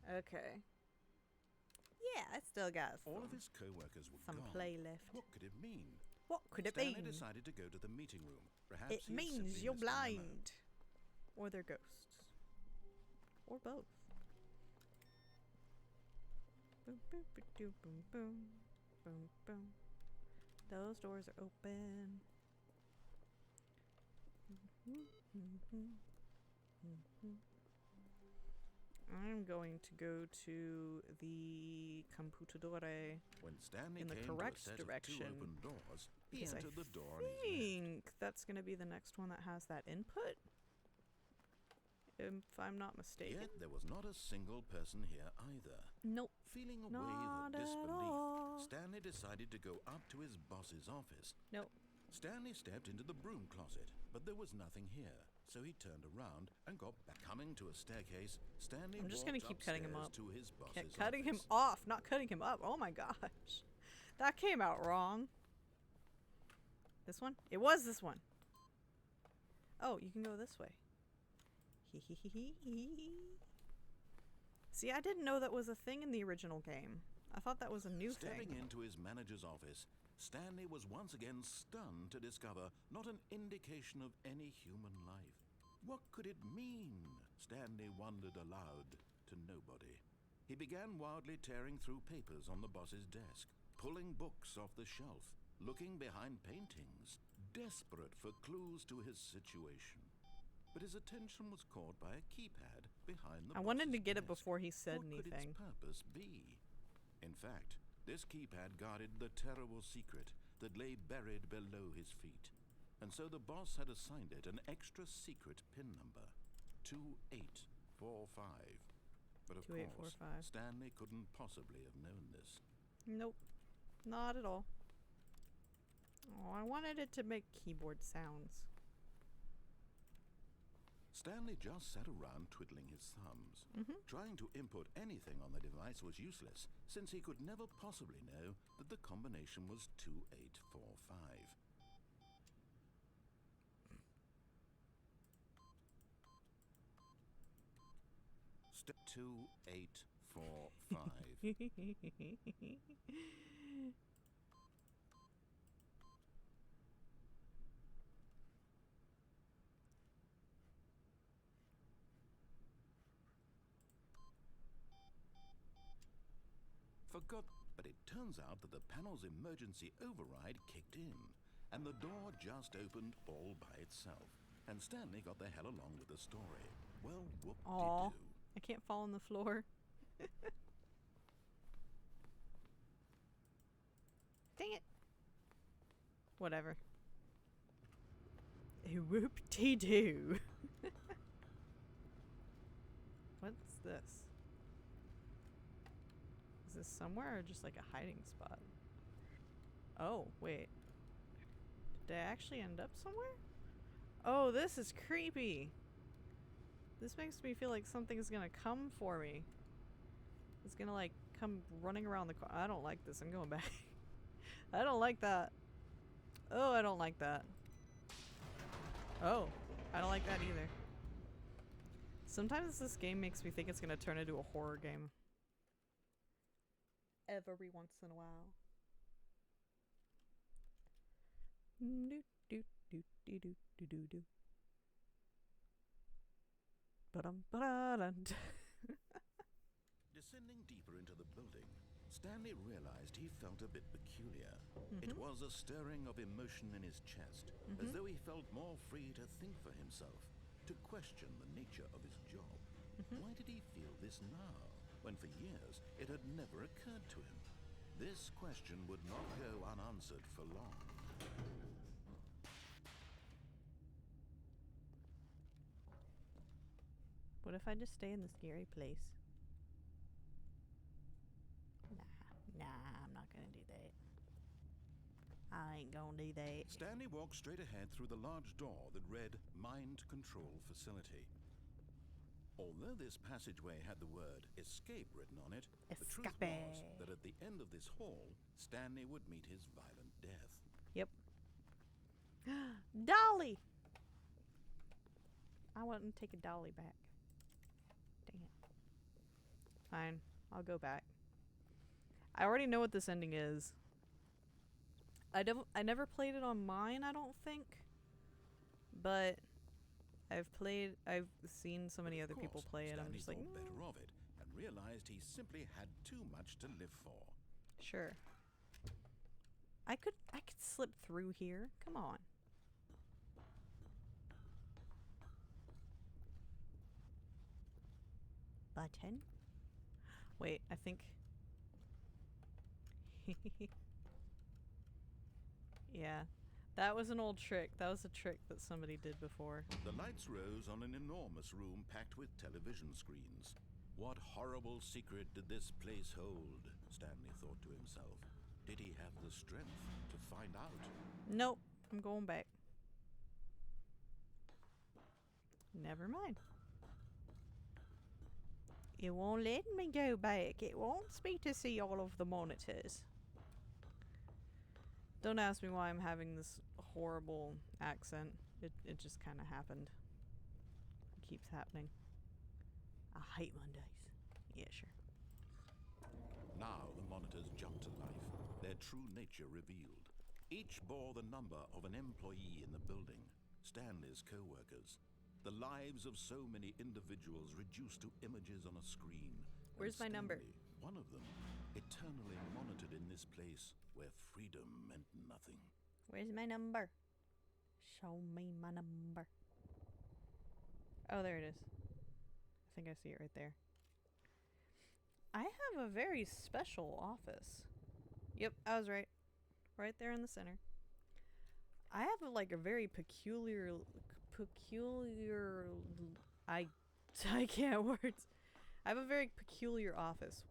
Okay. Yeah, I still got all of his co-workers were some gone. play left. What could it mean? What could it Stanley mean? decided to go to the meeting room. Perhaps It he had means simply you're missed a memo. blind. Or they're ghosts. Or both. Boom, boom, boom, boom, boom, boom, boom. Those doors are open. I'm going to go to the computadore When Stanley in the came correct to a set direction. of 2 open doors, he Because I entered the door on his left. think that's going to be the next one that has that input. If I'm not mistaken. Yet there was not a single person here either. Nope. Feeling a Not wave of at disbelief, all. Stanley decided to go up to his boss's office. Nope. Stanley stepped into the broom closet, but there was nothing here. So he turned around and got back. Coming to a staircase, Stanley I'm just gonna walked keep cutting him upstairs up. to his boss's Cutting him office. off, not cutting him up. Oh my gosh. That came out wrong. This one? It was this one. Oh, you can go this way. See, I didn't know that was a thing in the original game. I thought that was a new Stepping thing. into his manager's office, Stanley was once again stunned to discover not an indication of any human life. What could it mean? Stanley wondered aloud to nobody. He began wildly tearing through papers on the boss's desk, pulling books off the shelf, looking behind paintings, desperate for clues to his situation. But his attention was caught by a keypad behind the I wanted to boss's get it desk. before he said What anything. could its purpose be? In fact, this keypad guarded the terrible secret that lay buried below his feet. And so the boss had assigned it an extra secret PIN number, 2845. But of course, 2845. Stanley couldn't possibly have known this. Nope. Not at all. Oh, I wanted it to make keyboard sounds. Stanley just sat around twiddling his thumbs. Trying to input anything on the device was useless, since he could never possibly know that the combination was 2845. 2845. For God, But it turns out that the panel's emergency override kicked in, and the door just opened all by itself. And Stanley got the hell along with the story. Well, whoop-de-doo. I can't fall on the floor. Dang it. Whatever. Whoop-de-doo. What's this? Is this somewhere or just like a hiding spot? Oh, wait. Did I actually end up somewhere? Oh, this is creepy. This makes me feel like something's gonna come for me. It's gonna like come running around the car. I don't like this. I'm going back. I don't like that. Oh, I don't like that. Oh, I don't like that either. Sometimes this game makes me think it's gonna turn into a horror game. Every once in a while. Do do do do do do do do. Descending deeper into the building, Stanley realized he felt a bit peculiar. It was a stirring of emotion in his chest, as though he felt more free to think for himself, to question the nature of his job. Why did he feel this now, when for years it had never occurred to him? This question would not go unanswered for long. What if I just stay in the scary place? Nah, I'm not gonna do that. I ain't gonna do that. Stanley walked straight ahead through the large door that read Mind Control Facility. Although this passageway had the word escape written on it, the truth was that at the end of this hall, Stanley would meet his violent death. Yep. Dolly! I want to take a dolly back. Dang it. Fine. I'll go back. I already know what this ending is. I never played it on mine, I don't think. But I've seen so many other people play it. I'm just like, Stanley thought better of it and realized he simply had too much to live for. Sure. I could slip through here. Come on. Button? Wait, I think. Yeah. That was an old trick. That was a trick that somebody did before. The lights rose on an enormous room packed with television screens. What horrible secret did this place hold? Stanley thought to himself. Did he have the strength to find out? Nope. I'm going back. Never mind. It won't let me go back. It wants me to see all of the monitors. Don't ask me why I'm having this horrible accent. It just kind of happened. It keeps happening. I hate Mondays. Yeah, sure. Now the monitors jumped to life, their true nature revealed. Each bore the number of an employee in the building, Stanley's co-workers. The lives of so many individuals reduced to images on a screen. Where's my number? One of them, eternally monitored in this place where freedom meant nothing. Where's my number? Show me my number. Oh, there it is. I think I see it right there. I have a very special office. Yep, I was right. Right there in the center. I have a very peculiar I can't words. I have a very peculiar office.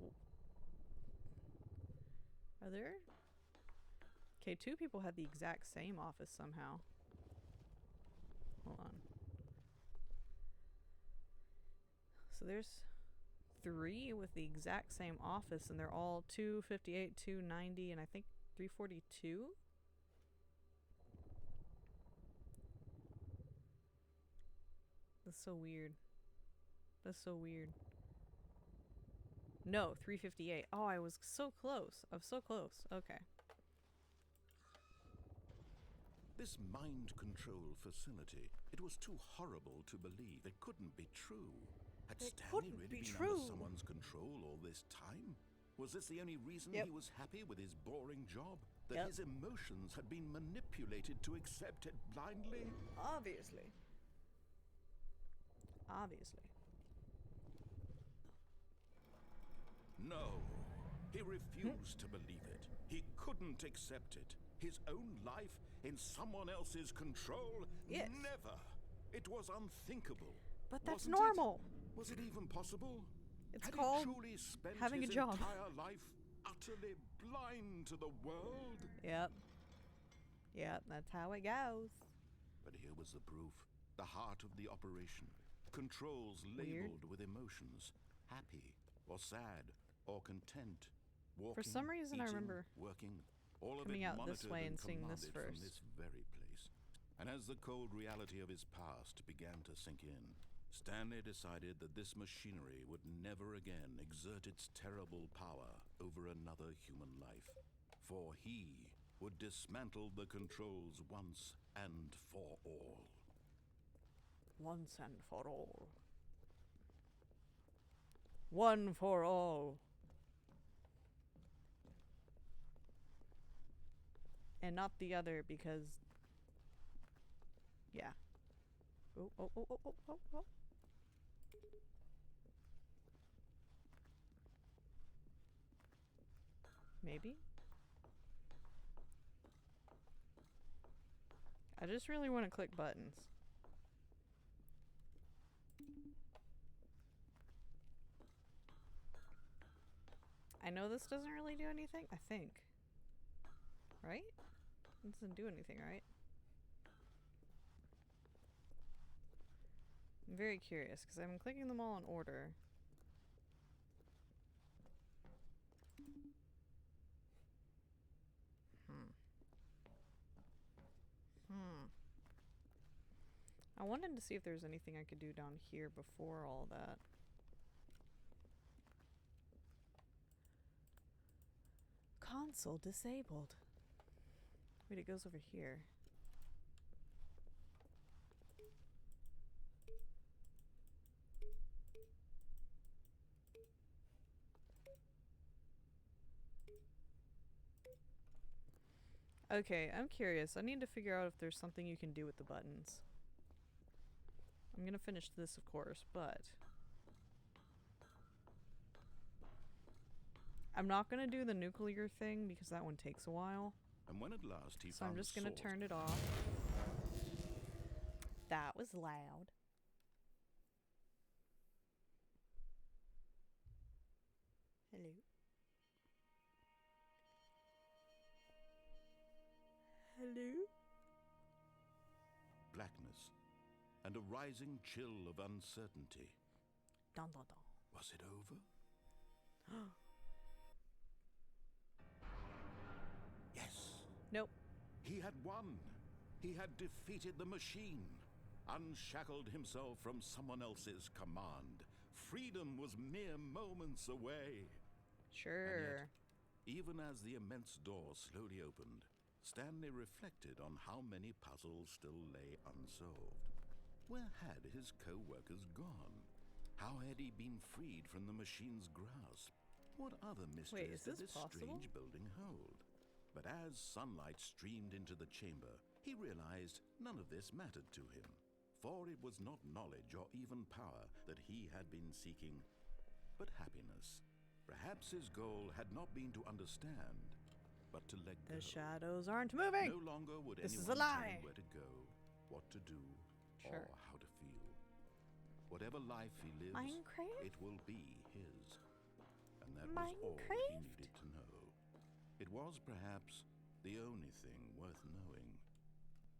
Are there? Okay, two people have the exact same office somehow. Hold on. So there's 3 with the exact same office, and they're all 258, 290, and I think 342. That's so weird. That's so weird. No, 358. Oh, I was so close. I was so close. Okay. This mind control facility, it was too horrible to believe. It couldn't be true. Had Stanley really been under someone's control all this time? Was this the only reason Yep. he was happy with his boring job? That Yep. his emotions had been manipulated to accept it blindly? Obviously. Obviously. No. He refused to believe it. He couldn't accept it. His own life in someone else's control? Yes. Never. It was unthinkable. But that's Wasn't normal. It? Was it even possible? It's Had called he truly spent having his a job. entire life utterly blind to the world? Yep. Yep, that's how it goes. But here was the proof. The heart of the operation. Controls labeled with emotions. Happy or sad or content. Walking, For some reason, I eating, remember working, all of coming it out this monitored way and and seeing this commanded from first. this very place. And as the cold reality of his past began to sink in, Stanley decided that this machinery would never again exert its terrible power over another human life. For he would dismantle the controls once and for all. Once and for all. One for all. And not the other because... Yeah. Oh, oh, oh, oh, oh, oh, oh. Maybe? I just really want to click buttons. I know this doesn't really do anything, I think. Right? It doesn't do anything, right? I'm very curious, because I'm clicking them all in order. I wanted to see if there's anything I could do down here before all that. Console disabled. Wait, it goes over here. Okay, I'm curious. I need to figure out if there's something you can do with the buttons. I'm gonna finish this, of course, but... I'm not gonna do the nuclear thing because that one takes a while. And when at last he So I'm found just gonna source, turn it off. That was loud. Hello. Hello? blackness, and a rising chill of uncertainty. Dun dun dun. Was it over? Yes. Nope. He had won. He had defeated the machine, unshackled himself from someone else's command. Freedom was mere moments away. Sure. Even as the immense door slowly opened, Stanley reflected on how many puzzles still lay unsolved. Where had his co-workers gone? How had he been freed from the machine's grasp? What other mysteries did this strange building hold? But as sunlight streamed into the chamber, he realized none of this mattered to him, for it was not knowledge or even power that he had been seeking, but happiness. Perhaps his goal had not been to understand, but to let go. The shadows aren't moving. No longer would This is anyone a lie. tell him where to go, what to do, Sure. or how to feel. Whatever life he lives, Minecraft? it will be his. And that was all he Minecraft? needed to know. It was perhaps the only thing worth knowing.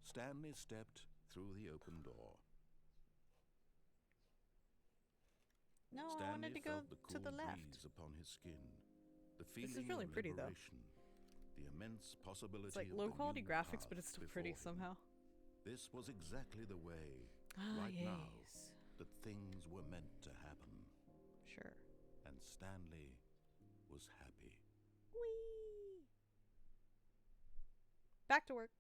Stanley stepped through the open door. No, I Stanley wanted to go felt the cool to the left. breeze upon his skin. The This feeling is really of pretty, though. liberation, the immense possibility It's like of low the quality new graphics, path but it's still before pretty him. somehow. This was exactly the way, Ah, right yes. now, that things were meant to happen. Sure. And Stanley was happy. Whee! Back to work.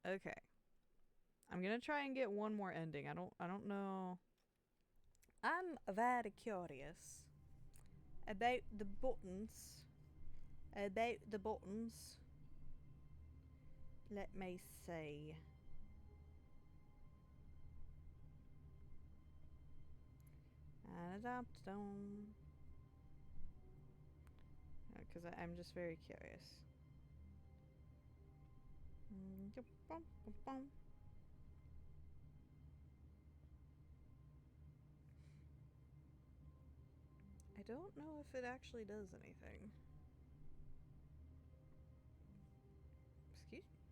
Okay. I'm gonna try and get one more ending. I don't know. am very curious about the buttons. About the buttons. Let me see. Because I'm just very curious. I don't know if it actually does anything. Excuse me.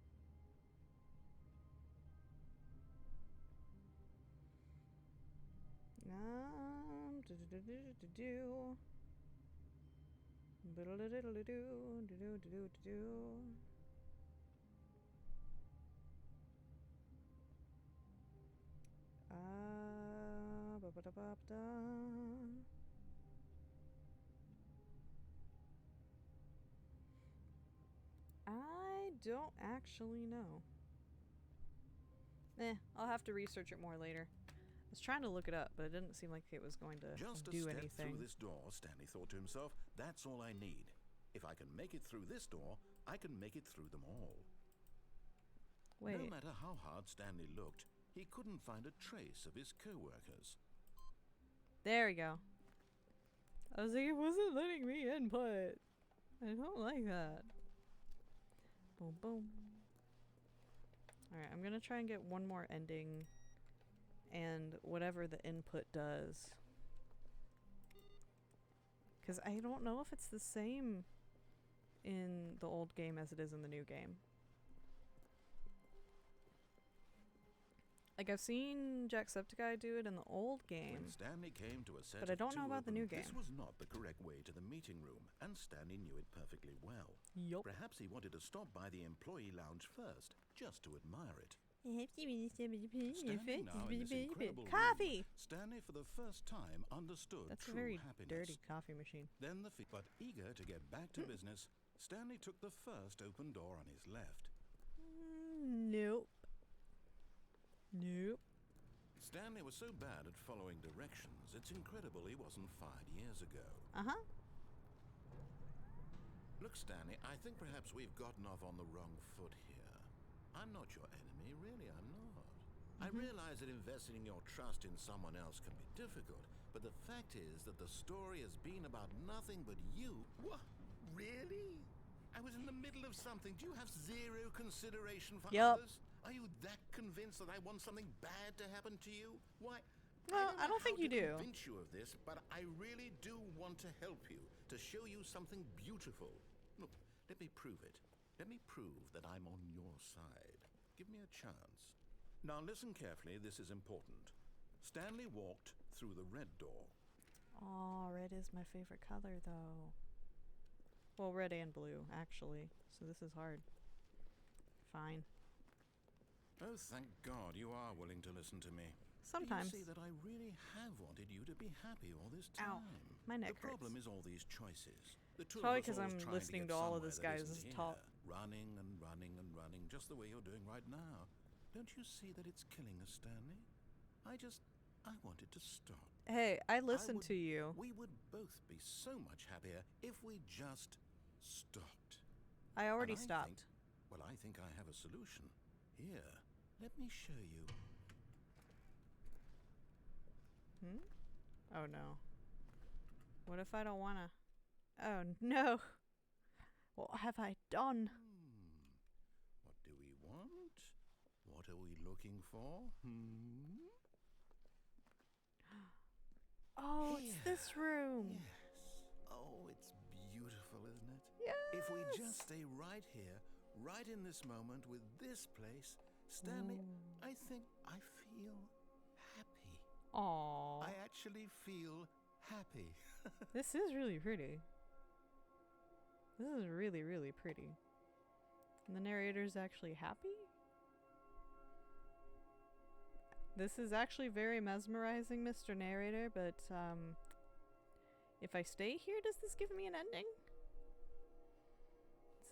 I don't actually know. I'll have to research it more later. I was trying to look it up, but it didn't seem like it was going to Just do a step anything. through this door, Stanley thought to himself, that's all I need. If I can make it through this door, I can make it through them all. Wait. No matter how hard Stanley looked, he couldn't find a trace of his co-workers. There we go. I was like, it wasn't letting me input. I don't like that. Boom, boom. Alright, I'm gonna try and get one more ending and whatever the input does. Because I don't know if it's the same in the old game as it is in the new game. Like, I've seen Jacksepticeye do it in the old game. When Stanley came to a set But I don't of know about the open, new game. This was not the correct way to the meeting room, and Stanley knew it perfectly well. Yup. Perhaps he wanted to stop by the employee lounge first, just to admire it. Standing now in this incredible coffee! room, Stanley for the first time understood That's a true very happiness. dirty coffee machine. Then but eager to get back to business, Stanley took the first open door on his left. Nope. Nope. Stanley was so bad at following directions, it's incredible he wasn't fired years ago. Uh-huh. Look, Stanley, I think perhaps we've gotten off on the wrong foot here. I'm not your enemy, really, I'm not. I realize that investing your trust in someone else can be difficult, but the fact is that the story has been about nothing but you. What? Really? I was in the middle of something. Do you have zero consideration for others? Are you that convinced that I want something bad to happen to you? Why? Well, I don't think you do. I convince you of this, but I really do want to help you, to show you something beautiful. Look, let me prove it. Let me prove that I'm on your side. Give me a chance. Now listen carefully, this is important. Stanley walked through the red door. Oh, red is my favorite color, though. Well, red and blue, actually. So this is hard. Fine. Oh, thank God you are willing to listen to me. Sometimes. You see that I really have wanted you to be happy all this Ow. time. My neck The problem hurts. is all these choices. The two Probably of us 'cause I'm always trying listening get to all of this somewhere that guy's isn't talk. here. Running and running and running, just the way you're doing right now. Don't you see that it's killing us, Stanley? I wanted to stop. Hey, I listened to you. We would both be so much happier if we just stopped. I already And stopped. I think I have a solution. Here, let me show you. Oh, no. What if I don't wanna? Oh, no. What have I done? What do we want? What are we looking for? Oh, Here. it's this room. Yes. Oh, it's beautiful, isn't it? Yes. If we just stay right here, right in this moment with this place, Stanley, I think I feel happy. Aww. I actually feel happy. This is really pretty. This is really, really pretty. And the narrator's actually happy? This is actually very mesmerizing, Mr. Narrator, but, if I stay here, does this give me an ending?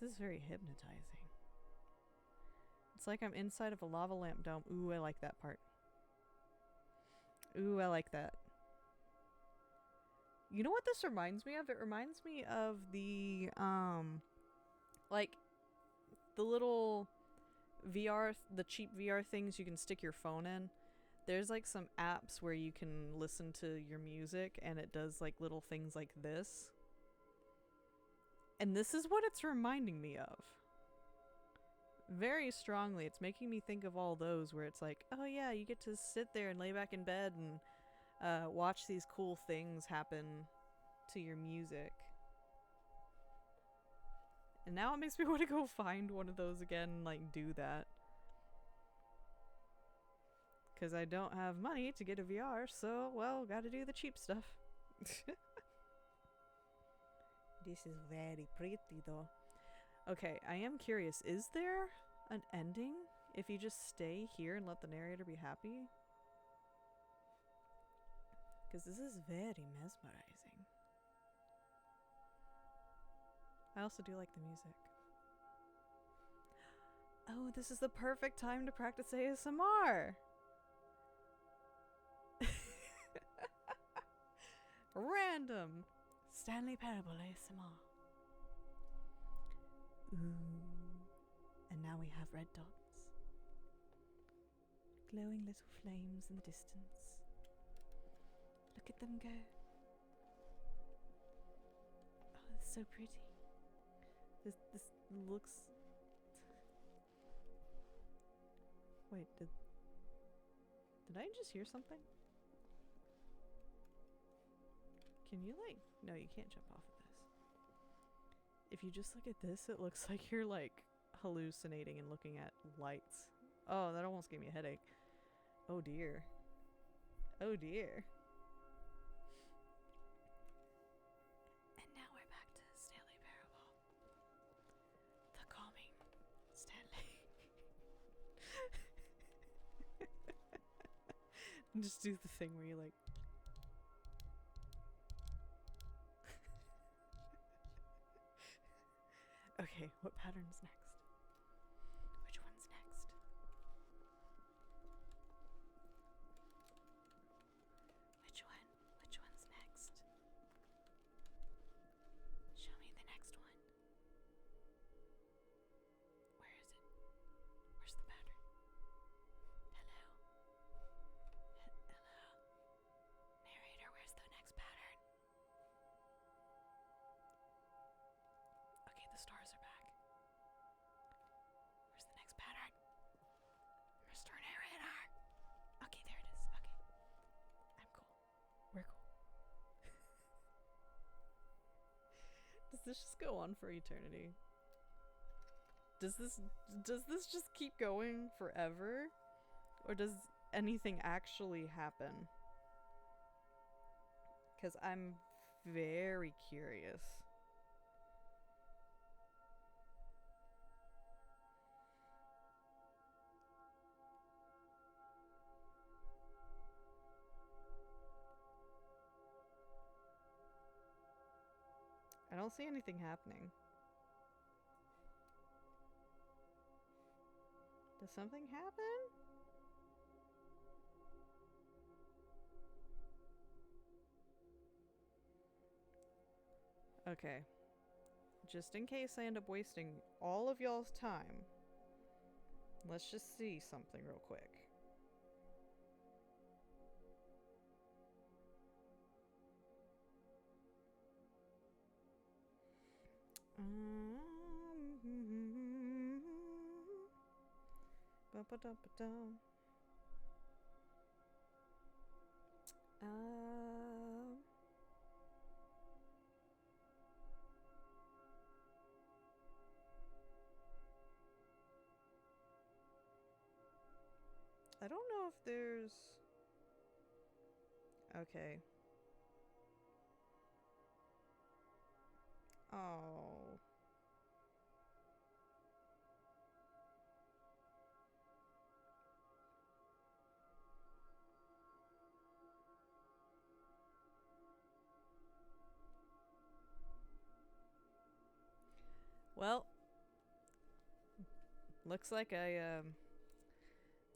This is very hypnotizing. It's like I'm inside of a lava lamp dome. Ooh, I like that part. Ooh, I like that. You know what this reminds me of? It reminds me of the like the little the cheap VR things you can stick your phone in. There's like some apps where you can listen to your music and it does like little things like this. And this is what it's reminding me of. Very strongly. It's making me think of all those where it's like, oh yeah, you get to sit there and lay back in bed and watch these cool things happen to your music. And now it makes me want to go find one of those again and like do that. Because I don't have money to get a VR, so, well, gotta do the cheap stuff. This is very pretty, though. Okay, I am curious. Is there an ending if you just stay here and let the narrator be happy? Because this is very mesmerizing. I also do like the music. Oh, this is the perfect time to practice ASMR! Random Stanley Parable ASMR. Ooh. And now we have red dots. Glowing little flames in the distance. Look at them go. Oh, it's so pretty. This looks... Wait, did I just hear something? Can you like... No, you can't jump off of this. If you just look at this, it looks like you're like hallucinating and looking at lights. Oh, that almost gave me a headache. Oh dear. Oh dear. And now we're back to Stanley Parable. The calming Stanley. Just do the thing where you like... Okay, what pattern's next? Which one's next? Which one? Which one's next? Show me the next one. Where is it? Where's the pattern? Hello? Hello? Narrator, where's the next pattern? Okay, the stars are back. Where's the next pattern? Mr. Narrator! Okay, there it is. Okay. I'm cool. We're cool. Does this just go on for eternity? Does this just keep going forever? Or does anything actually happen? Because I'm very curious. I don't see anything happening. Does something happen? Okay. Just in case I end up wasting all of y'all's time, let's just see something real quick. Ba-ba-da-ba-da. I don't know if there's... Okay. Oh. Well, looks like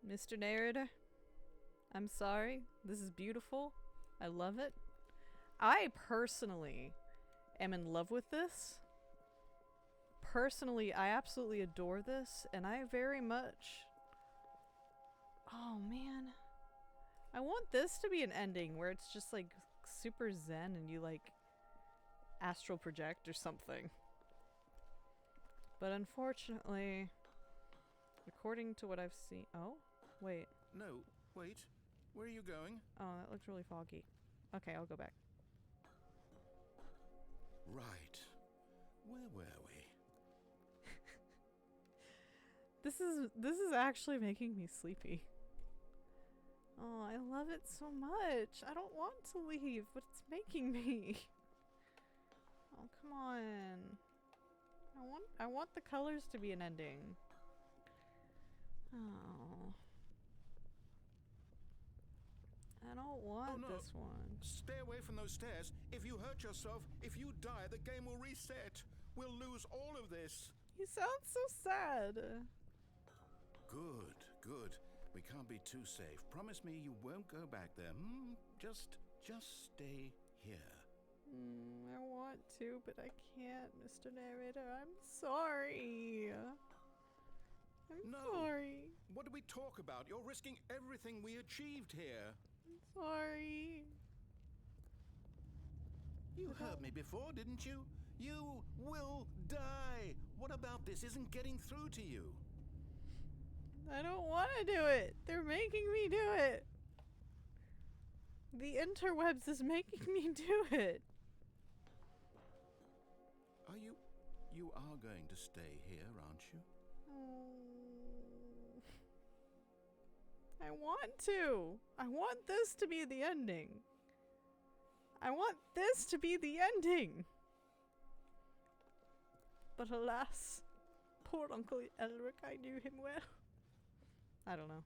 Mr. Narrator, I'm sorry. This is beautiful. I love it. I personally am in love with this. Personally, I absolutely adore this, and I very much... Oh, man. I want this to be an ending where it's just, like, super zen and you, like, astral project or something. But unfortunately, according to what I've seen... Oh, wait. No, wait. Where are you going? Oh, that looks really foggy. Okay, I'll go back. Right. Where were we? This is actually making me sleepy. Oh, I love it so much. I don't want to leave, but it's making me. Oh, come on. I want the colors to be an ending. Oh. I don't want this one. Stay away from those stairs. If you hurt yourself, if you die, the game will reset. We'll lose all of this. You sound so sad. Good, good. We can't be too safe. Promise me you won't go back there. Just stay here. I want to, but I can't, Mr. Narrator. I'm sorry. I'm sorry. What do we talk about? You're risking everything we achieved here. I'm sorry. You heard me before, didn't you? You will die. What about this isn't getting through to you? I don't want to do it. They're making me do it. The interwebs is making me do it. You are going to stay here, aren't you? I want to. I want this to be the ending. I want this to be the ending. But alas, poor Uncle Elric, I knew him well. I don't know.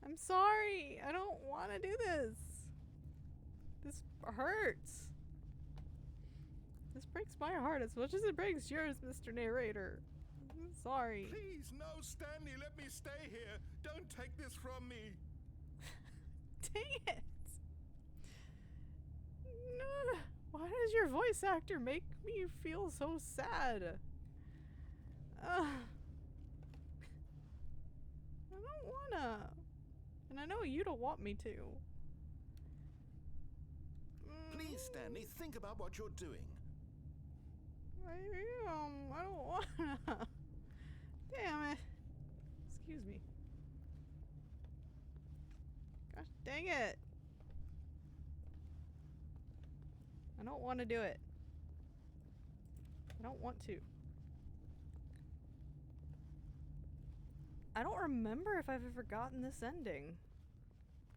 I'm sorry. I don't want to do this. This hurts. This breaks my heart as much as it breaks yours, Mr. Narrator. I'm sorry. Please, no, Stanley, let me stay here. Don't take this from me. Dang it. No. Why does your voice actor make me feel so sad? I don't wanna. And I know you don't want me to. Please, Stanley, think about what you're doing. I don't wanna. Damn it. Excuse me. Gosh dang it. I don't want to do it. I don't want to. I don't remember if I've ever gotten this ending,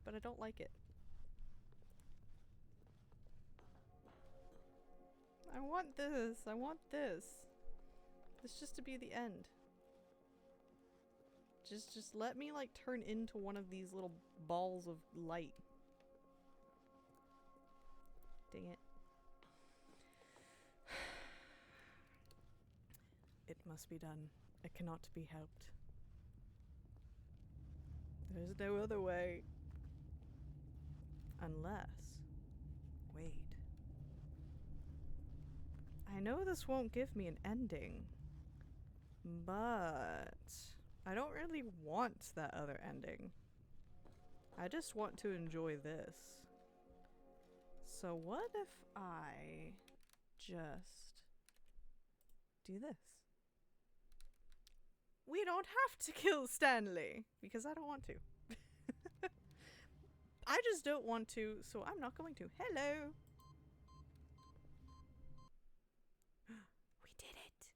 but I don't like it. I want this. I want this. This just to be the end. Just let me like turn into one of these little balls of light. Dang it. It must be done. It cannot be helped. There's no other way. Unless... Wait. I know this won't give me an ending, but I don't really want that other ending. I just want to enjoy this. So what if I just do this? We don't have to kill Stanley, because I don't want to. I just don't want to, so I'm not going to. Hello! We did it!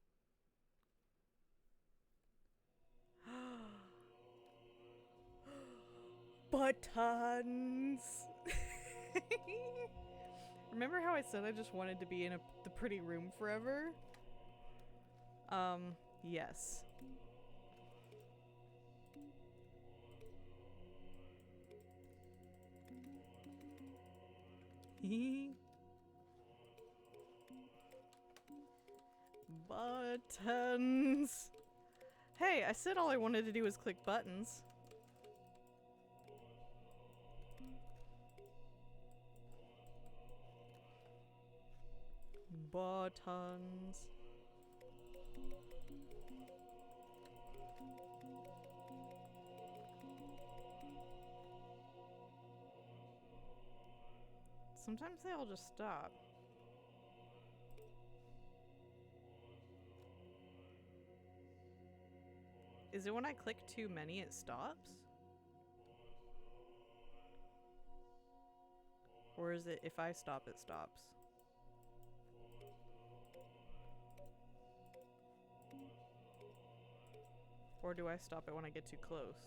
Buttons! Remember how I said I just wanted to be in the pretty room forever? Yes. Buttons. Hey, I said all I wanted to do was click buttons. Buttons. Sometimes they all just stop. Is it when I click too many it stops? Or is it if I stop it stops? Or do I stop it when I get too close?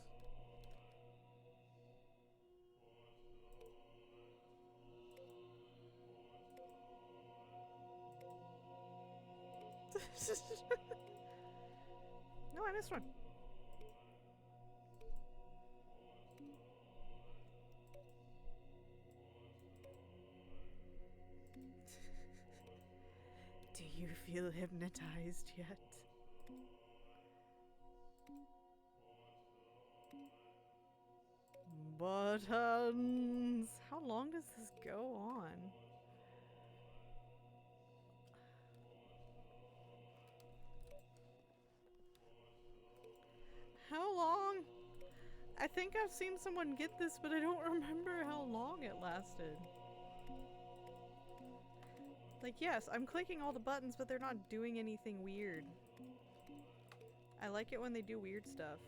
No, I missed one. Do you feel hypnotized yet? Buttons! How long does this go on? How long? I think I've seen someone get this, but I don't remember how long it lasted. Like, yes, I'm clicking all the buttons, but they're not doing anything weird. I like it when they do weird stuff.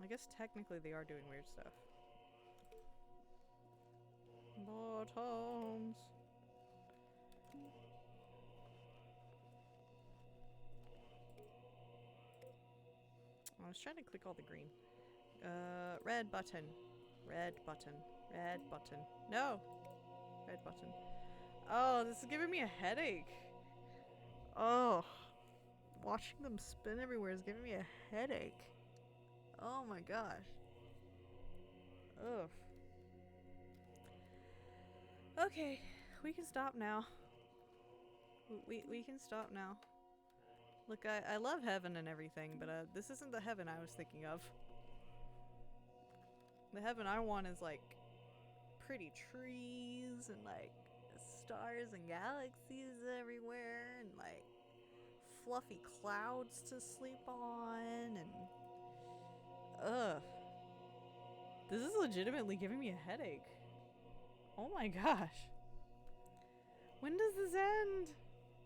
I guess technically they are doing weird stuff. Buttons. I was trying to click all the green. Red button. Red button. Red button. No! Red button. Oh, this is giving me a headache. Oh. Watching them spin everywhere is giving me a headache. Oh my gosh. Ugh. Okay, we can stop now. We can stop now. Look, I love heaven and everything, but this isn't the heaven I was thinking of. The heaven I want is like pretty trees and like stars and galaxies everywhere and like fluffy clouds to sleep on and ugh. This is legitimately giving me a headache. Oh my gosh. When does this end?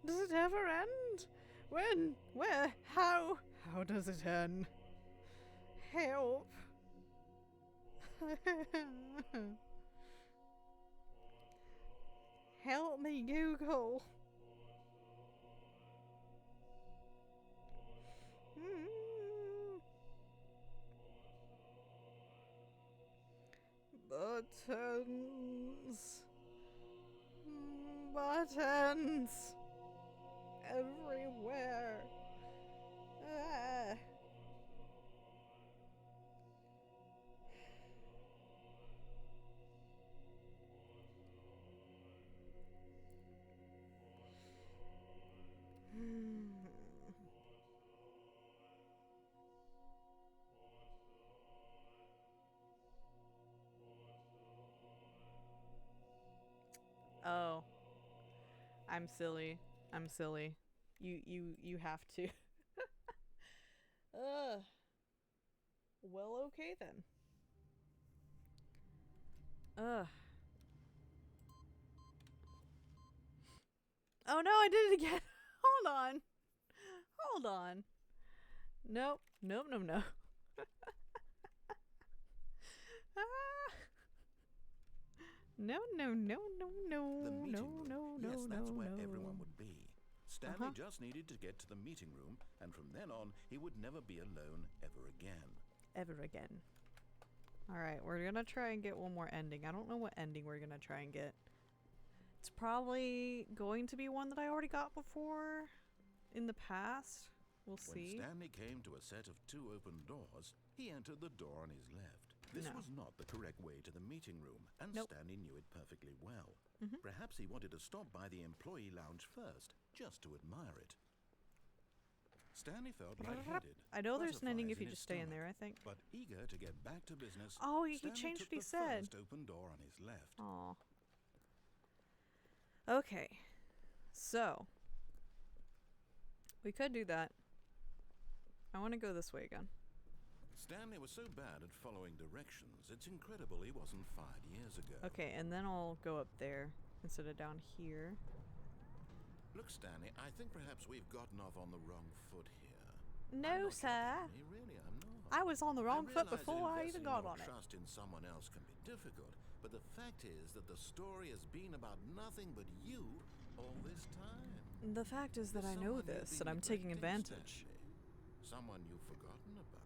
Does it ever end? When? Where? How? How does it end? Help. Help me, Google. Buttons. Buttons. Everywhere. Ah. Oh. I'm silly. I'm silly. You have to. Well, okay then. Oh no, I did it again. Hold on. Hold on. Nope. Nope, nope, no. No, no, no, no, no. The meeting room. No, Yes, that's where no. everyone would be. Stanley just needed to get to the meeting room, and from then on, he would never be alone ever again. Ever again. Alright, we're gonna try and get one more ending. I don't know what ending we're gonna try and get. It's probably going to be one that I already got before in the past. We'll see. When Stanley came to a set of 2 open doors, he entered the door on his left. This was not the correct way to the meeting room, and Stanley knew it perfectly well. Perhaps he wanted to stop by the employee lounge first, just to admire it. Stanley felt lightheaded. I know there's an ending butterflies if you in his just stay in stomach, there, I think. But eager to get back to business, Oh, he Stanley changed took what he the said. first open door on his left. Aw. Okay. So. We could do that. I want to go this way again. Stanley was so bad at following directions, it's incredible he wasn't 5 years ago. Okay, and then I'll go up there instead of down here. Look, Stanley, I think perhaps we've gotten off on the wrong foot here. No, sir. Really, I'm not. I was on the wrong foot realize before that I even investing got your on it. trust in someone else can be difficult, but the fact is that the story has been about nothing but you all this time. The fact is that I know Someone you've this, been and I'm taking neglecting, advantage. Stanley. Someone you've forgotten about.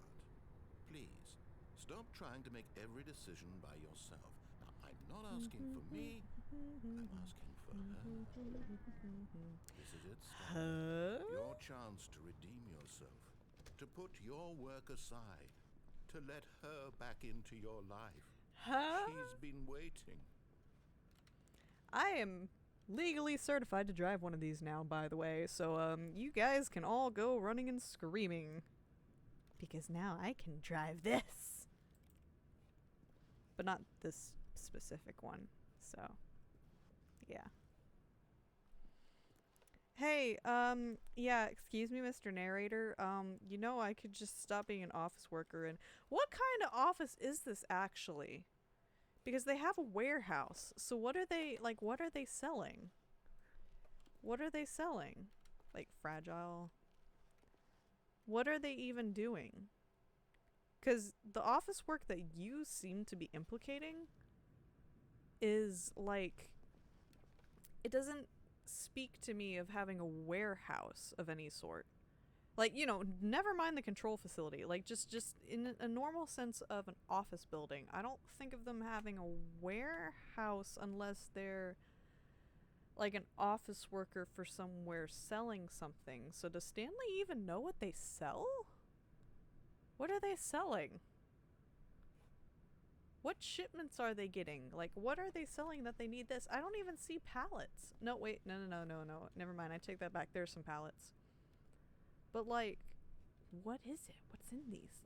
Please, stop trying to make every decision by yourself. Now, I'm not asking for me, I'm asking for her. This is it, Stanley. Your chance to redeem yourself, to put your work aside, to let her back into your life. She's been waiting. I am legally certified to drive one of these now, by the way, so you guys can all go running and screaming. Because now I can drive this. But not this specific one, so yeah. Hey, yeah, excuse me, Mr. Narrator. You know, I could just stop being an office worker. And what kind of office is this actually? Because they have a warehouse. So what are they, like, what are they selling? What are they selling? Like, fragile? What are they even doing? Because the office work that you seem to be implicating is, like, it doesn't speak to me of having a warehouse of any sort. Like, you know, never mind the control facility. Like, just in a normal sense of an office building, I don't think of them having a warehouse unless they're, like, an office worker for somewhere selling something. So does Stanley even know what they sell? What are they selling? What shipments are they getting? Like, what are they selling that they need this? I don't even see pallets. No, wait. No. Never mind. I take that back. There's some pallets. But, like, what is it? What's in these?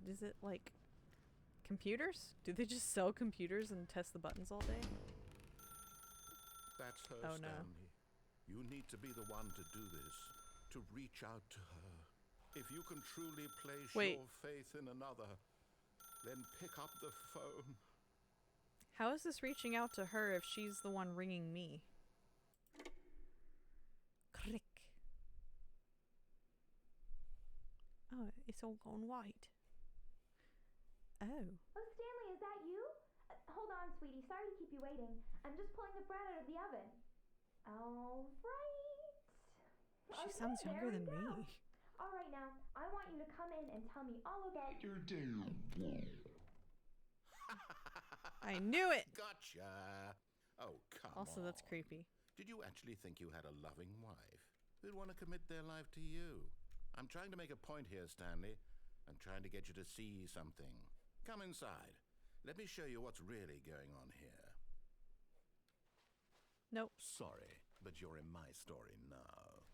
Is it like computers? Do they just sell computers and test the buttons all day? That's her, Oh, Stanley. no. You need to be the one to do this, to reach out to her. If you can truly place your faith in another, then pick up the phone. How is this reaching out to her if she's the one ringing me? Click. Oh, it's all gone white. Oh. Oh, Stanley, is that you? Hold on, sweetie. Sorry to keep you waiting. I'm just pulling the bread out of the oven. All right. She Okay, sounds younger there than we go. me. All right, now, I want you to come in and tell me all about your day. I knew it! Gotcha. Oh, come on. Also, that's creepy. Did you actually think you had a loving wife who'd want to commit their life to you? I'm trying to make a point here, Stanley. I'm trying to get you to see something. Come inside. Let me show you what's really going on here. Nope. Sorry, but you're in my story now.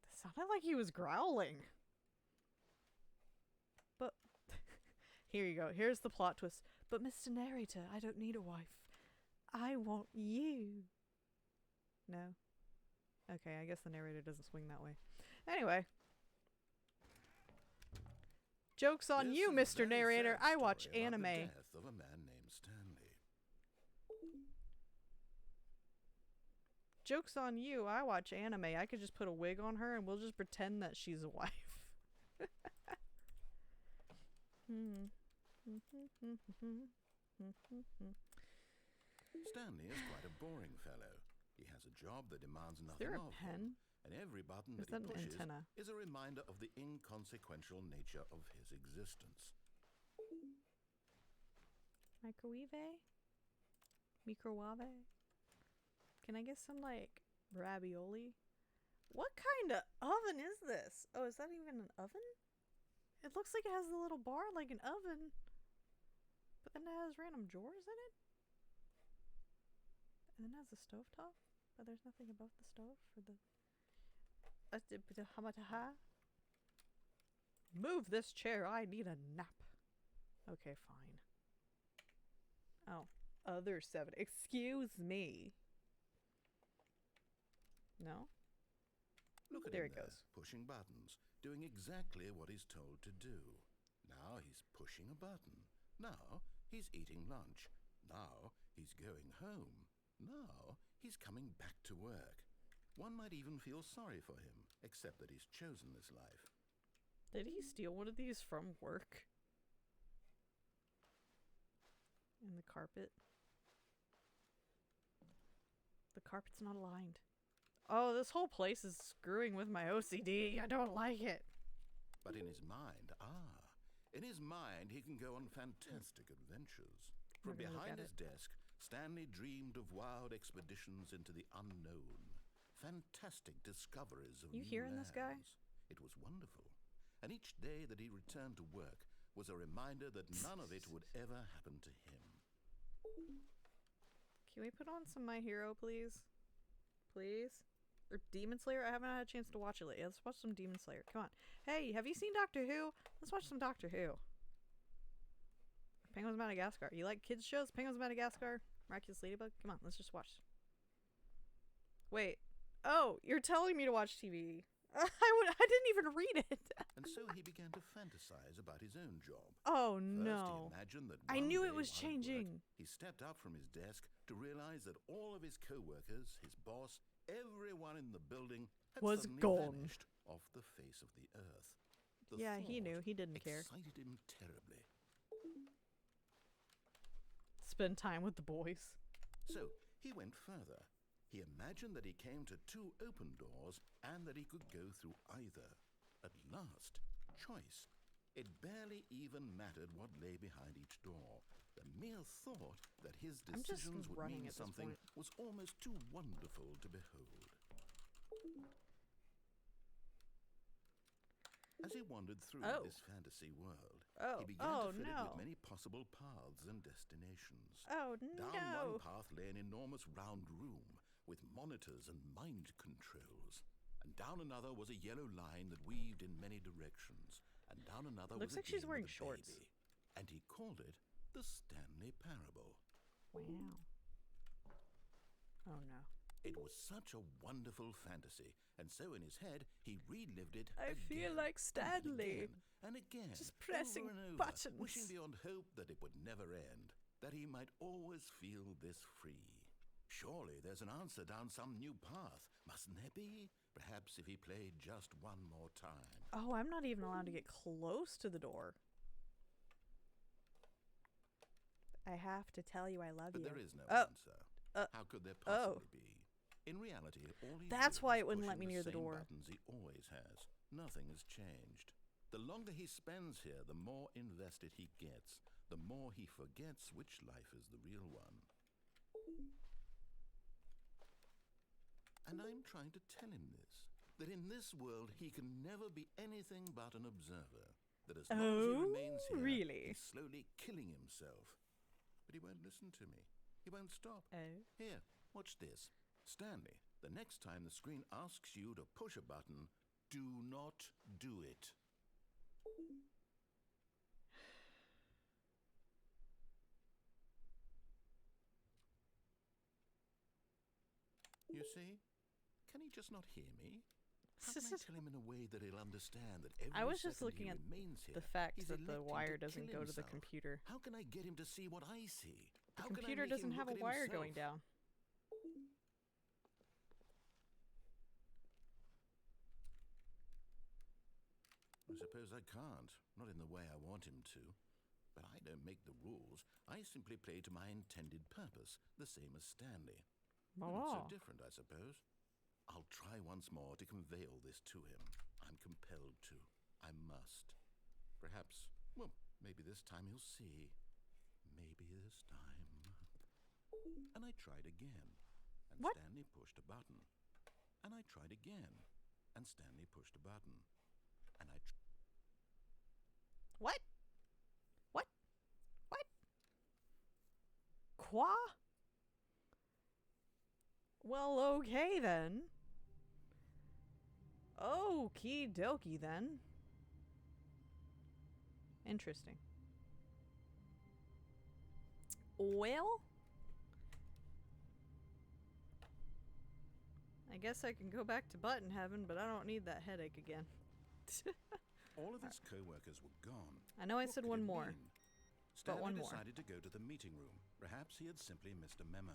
That sounded like he was growling. But here you go. Here's the plot twist. But Mr. Narrator, I don't need a wife. I want you. No? Okay, I guess the narrator doesn't swing that way. Anyway. Joke's on This you, is a Mr. very Narrator. sad I watch story about anime. the death of a man named Stanley. Joke's on you. I watch anime. I could just put a wig on her and we'll just pretend that she's a wife. Stanley is quite a boring fellow. He has a job that demands Is nothing there a of pen? him, and every button Or is that that he an pushes antenna? is a reminder of the inconsequential nature of his existence. Microwave? Microwave? Can I get some, like, ravioli? What kind of oven is this? Oh, is that even an oven? It looks like it has a little bar like an oven. But then it has random drawers in it? And then it has a stovetop? But there's nothing above the stove for the... Move this chair. I need a nap. Okay, fine. Oh, other 7. Excuse me. No? Look at There him it there, goes. pushing buttons, doing exactly what he's told to do. Now he's pushing a button. Now he's eating lunch. Now he's going home. Now he's coming back to work. One might even feel sorry for him, except that he's chosen this life. Did he steal one of these from work? In the carpet? The carpet's not aligned. Oh, this whole place is screwing with my OCD. I don't like it. But in his mind, he can go on fantastic adventures. From We're gonna look behind at his it. desk, Stanley dreamed of wild expeditions into the unknown. Fantastic discoveries of You new hearing this guy? lands. It was wonderful. And each day that he returned to work was a reminder that none of it would ever happen to him. Can we put on some My Hero, please? Please? Or Demon Slayer? I haven't had a chance to watch it lately. Let's watch some Demon Slayer. Come on. Hey, have you seen Doctor Who? Let's watch some Doctor Who. Penguins of Madagascar. You like kids shows? Penguins of Madagascar? Miraculous Ladybug? Come on, let's just watch. Wait. Oh, you're telling me to watch TV. I didn't even read it. And so he began to fantasize about his own job. Oh First, no. he imagined that I one knew day it was while at work, changing. he stepped up from his desk to realize that all of his co-workers, his boss, everyone in the building had Was suddenly gone. vanished off the face of the earth. The Yeah, he thought knew. He didn't care. excited him terribly. Spend time with the boys. So he went further. He imagined that he came to 2 open doors and that he could go through either. At last, choice. It barely even mattered what lay behind each door. The mere thought that his I'm just decisions would running mean at this something point. was almost too wonderful to behold. As he wandered through Oh. this fantasy world, Oh. he began Oh to fill it no. with many possible paths and destinations. Oh Down no. one path lay an enormous round room with monitors and mind controls. And down another was a yellow line that weaved in many directions. And down another Looks was like a she's game wearing with a shorts. baby. And he called it the Stanley Parable. Wow. Oh no. It was such a wonderful fantasy, and so in his head he relived it I again, feel like and Stanley. again, and again, Just pressing over and over, buttons. wishing beyond hope that it would never end, that he might always feel this free. Surely there's an answer down some new path, mustn't there be? Perhaps if he played just one more time. Oh, I'm not even allowed to get close to the door. I have to tell you I love But you. there is no Oh. answer. How could there possibly be? In reality, all he's That's doing why is it wouldn't let pushing me near the same door. buttons he always has. Nothing has changed. The longer he spends here, the more invested he gets. The more he forgets which life is the real one. And I'm trying to tell him this. That in this world he can never be anything but an observer. That as long as he Oh, remains here, really? he's slowly killing himself. But he won't listen to me. He won't stop. Oh. Here, watch this. Stanley, the next time the screen asks you to push a button, do not do it. You see? Can he just not hear me? How can I tell him in a way that he'll understand that every I was just second looking he at remains here, the fact he's that the electing wire to doesn't kill go to the himself? computer. How can I get him to see what I see? The How can I computer make doesn't him have a look at wire himself? going down. I suppose I can't. Not in the way I want him to. But I don't make the rules. I simply play to my intended purpose, the same as Stanley. Well, not so Oh. different, I suppose. I'll try once more to convey all this to him. I'm compelled to. I must. Perhaps, well, maybe this time he'll see. Maybe this time. And I tried again. And What? Stanley pushed a button. And I tried again. And Stanley pushed a button. And I What? What? What? Qua? Well, okay then. Okie dokie then. Interesting. Well, I guess I can go back to button heaven, but I don't need that headache again. All of his co-workers were gone. I know I What said could one it more, mean? but one Stanley more. decided to go to the meeting room. Perhaps he had simply missed a memo.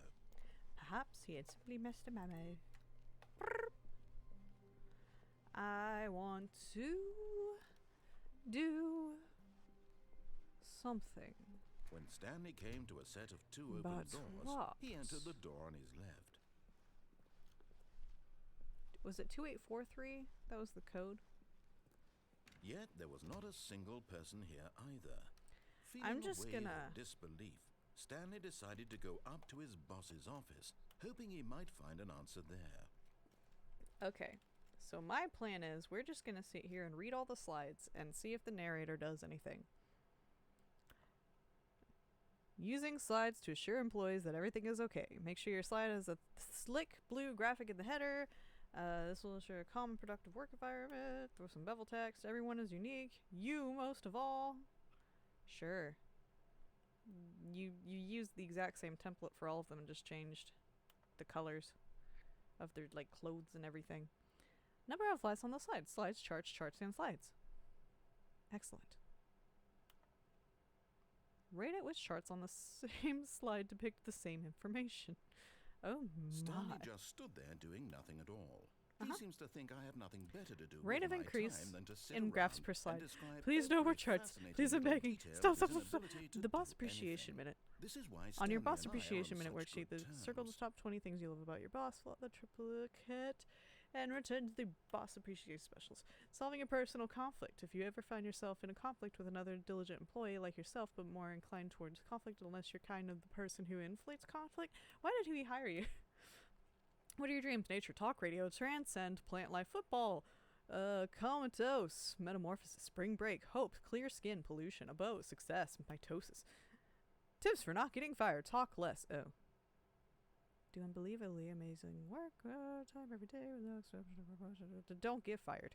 Perhaps he had simply missed a memo. I want to do something. When Stanley came to a set of two open But doors, what? he entered the door on his left. Was it 2843? That was the code. Yet there was not a single person here either. I'm Feeling just a wave gonna- of disbelief, Stanley decided to go up to his boss's office, hoping he might find an answer there. Okay, so my plan is we're just gonna sit here and read all the slides and see if the narrator does anything. Using slides to assure employees that everything is okay. Make sure your slide has a slick blue graphic in the header. This will ensure a calm and productive work environment. Throw some bevel text. Everyone is unique. You most of all. Sure. You used the exact same template for all of them and just changed the colors of their like clothes and everything. Number of slides on the slide. Slides, charts, and slides. Excellent. Rate it with charts on the same slide depict the same information. Oh Stanley my. just stood there doing nothing at all. Uh-huh. He seems to think I have nothing better to do Rate with of my increase time than to sit in around graphs per and slide. describe Please no more every charts. fascinating Please, I'm little begging. detail Stop, of stop, his stop. ability to The boss do appreciation anything. minute. This is why On Stanley your boss and I are appreciation on minute such worksheet, good circle the terms. top 20 things you love about your boss, fill out the triplicate, and return to the boss appreciation specials. Solving a personal conflict. If you ever find yourself in a conflict with another diligent employee like yourself, but more inclined towards conflict unless you're kind of the person who inflates conflict, why did he hire you? What are your dreams? Nature, talk radio, transcend, plant life, football, comatose, metamorphosis, spring break, hope, clear skin, pollution, abo, success, mitosis. Tips for not getting fired, talk less. Oh. Do unbelievably amazing work, time every day without exception or promotion. Don't get fired.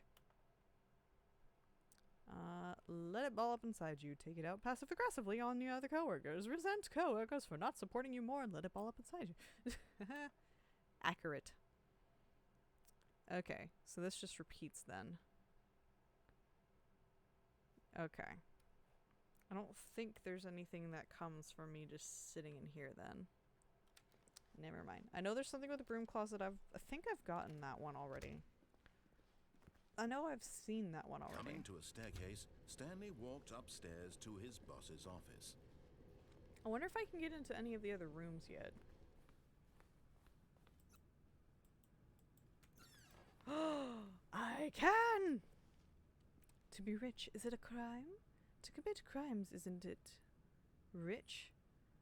Let it ball up inside you. Take it out passive aggressively on your other coworkers. Resent coworkers for not supporting you more and let it ball up inside you. Accurate. Okay, so this just repeats then. Okay. I don't think there's anything that comes from me just sitting in here then. Never mind. I know there's something with the broom closet. I think I've gotten that one already. I know I've seen that one already. Coming to a staircase, Stanley walked upstairs to his boss's office. I wonder if I can get into any of the other rooms yet. I can! To be rich, is it a crime? To commit crimes, isn't it? Rich?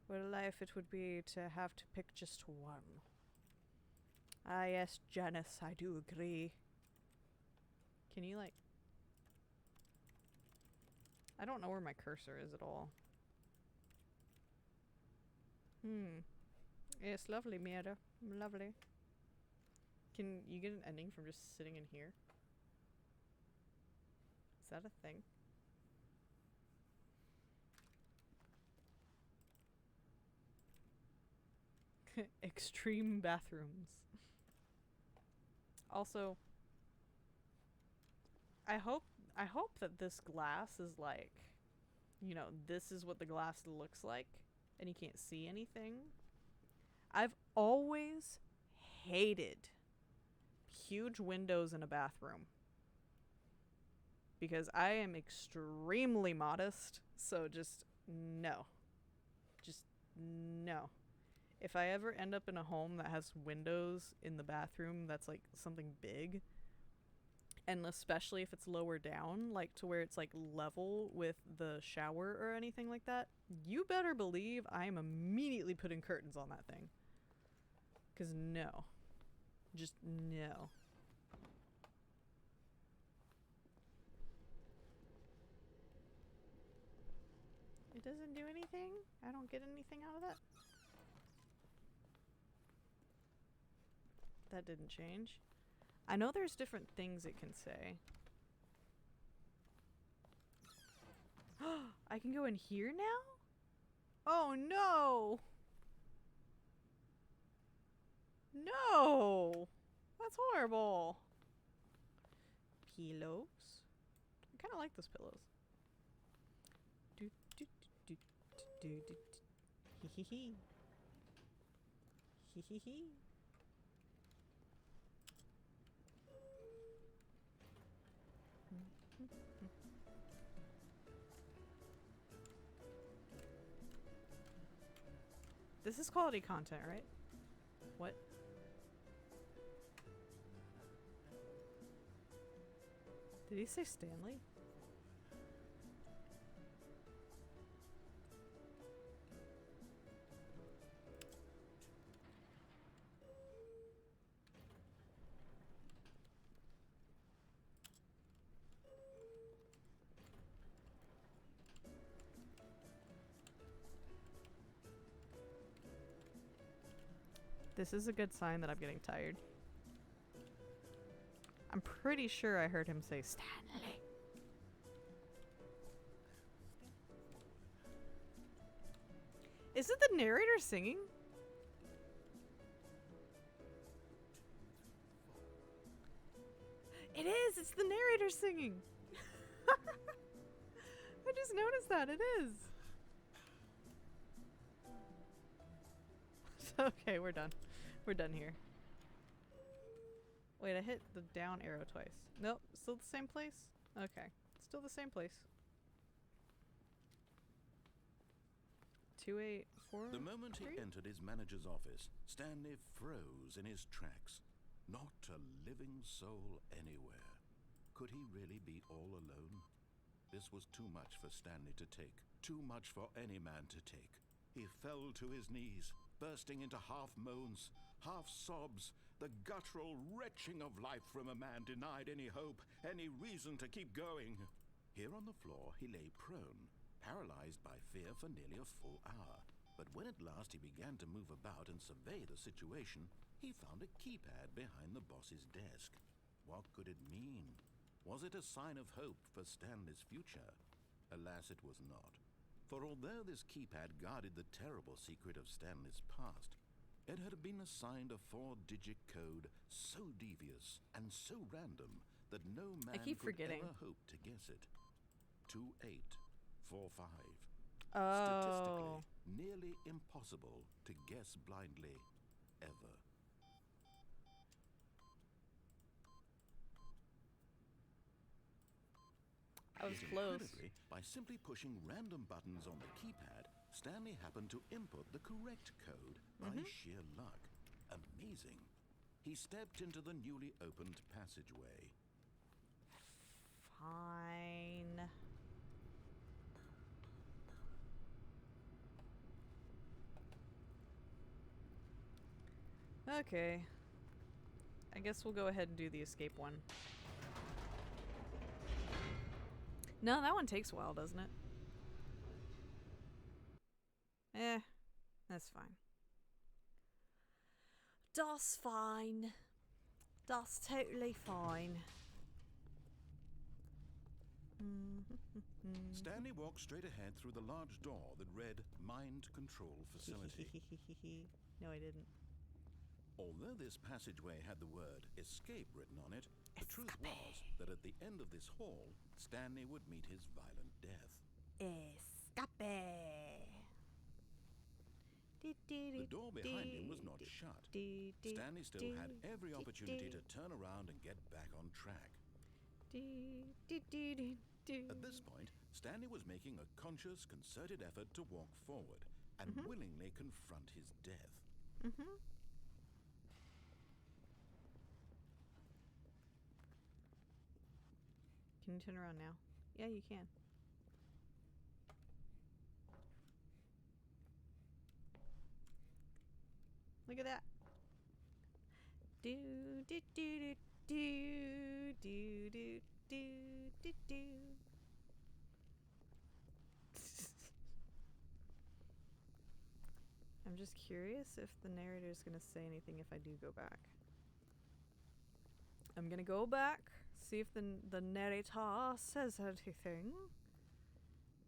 What a life it would be to have to pick just one. Ah yes, Janice, I do agree. Can you like... I don't know where my cursor is at all. Yes, lovely, Mira. Lovely. Can you get an ending from just sitting in here? Is that a thing? Extreme bathrooms. Also, I hope that this glass is like, you know, this is what the glass looks like and you can't see anything. I've always hated huge windows in a bathroom because I am extremely modest, so just no. Just no. If I ever end up in a home that has windows in the bathroom that's like something big, and especially if it's lower down, like to where it's like level with the shower or anything like that, you better believe I am immediately putting curtains on that thing. 'Cause no. Just no. It doesn't do anything? I don't get anything out of that? That didn't change. I know there's different things it can say. I can go in here now? Oh no! No! That's horrible. Pillows? I kind of like those pillows. Do, do, do, do, do, do, do. Hee hee hee. Hee hee hee. This is quality content, right? What? Did he say Stanley? This is a good sign that I'm getting tired. I'm pretty sure I heard him say Stanley. Is it the narrator singing? It is! It's the narrator singing! I just noticed that. It is! Okay, we're done. We're done here. Wait, I hit the down arrow twice. Nope, still the same place? Okay, still the same place. 284. The moment he entered his manager's office, Stanley froze in his tracks. Not a living soul anywhere. Could he really be all alone? This was too much for Stanley to take. Too much for any man to take. He fell to his knees, bursting into half moans, half sobs, the guttural retching of life from a man denied any hope, any reason to keep going. Here on the floor he lay prone, paralyzed by fear for nearly a full hour. But when at last he began to move about and survey the situation, he found a keypad behind the boss's desk. What could it mean? Was it a sign of hope for Stanley's future? Alas, it was not. For although this keypad guarded the terrible secret of Stanley's past, it had been assigned a 4-digit code so devious and so random that no man could ever hope to guess it. 2845. Oh. Statistically, nearly impossible to guess blindly, ever. I was close. Incredibly, by simply pushing random buttons on the keypad, Stanley happened to input the correct code by sheer luck. Amazing. He stepped into the newly opened passageway. Fine. Okay. I guess we'll go ahead and do the escape one. No, that one takes a while, doesn't it? That's fine. That's fine. That's totally fine. Stanley walked straight ahead through the large door that read Mind Control Facility. No, I didn't. Although this passageway had the word escape written on it, the truth was that at the end of this hall, Stanley would meet his violent death. Escape. The door behind him was not shut. Stanley still had every opportunity to turn around and get back on track. At this point, Stanley was making a conscious, concerted effort to walk forward and willingly confront his death. Can you turn around now? Yeah, you can. Look at that. Do do do do do do do do do. I'm just curious if the narrator is going to say anything if I do go back. I'm gonna go back, see if the narrator says anything.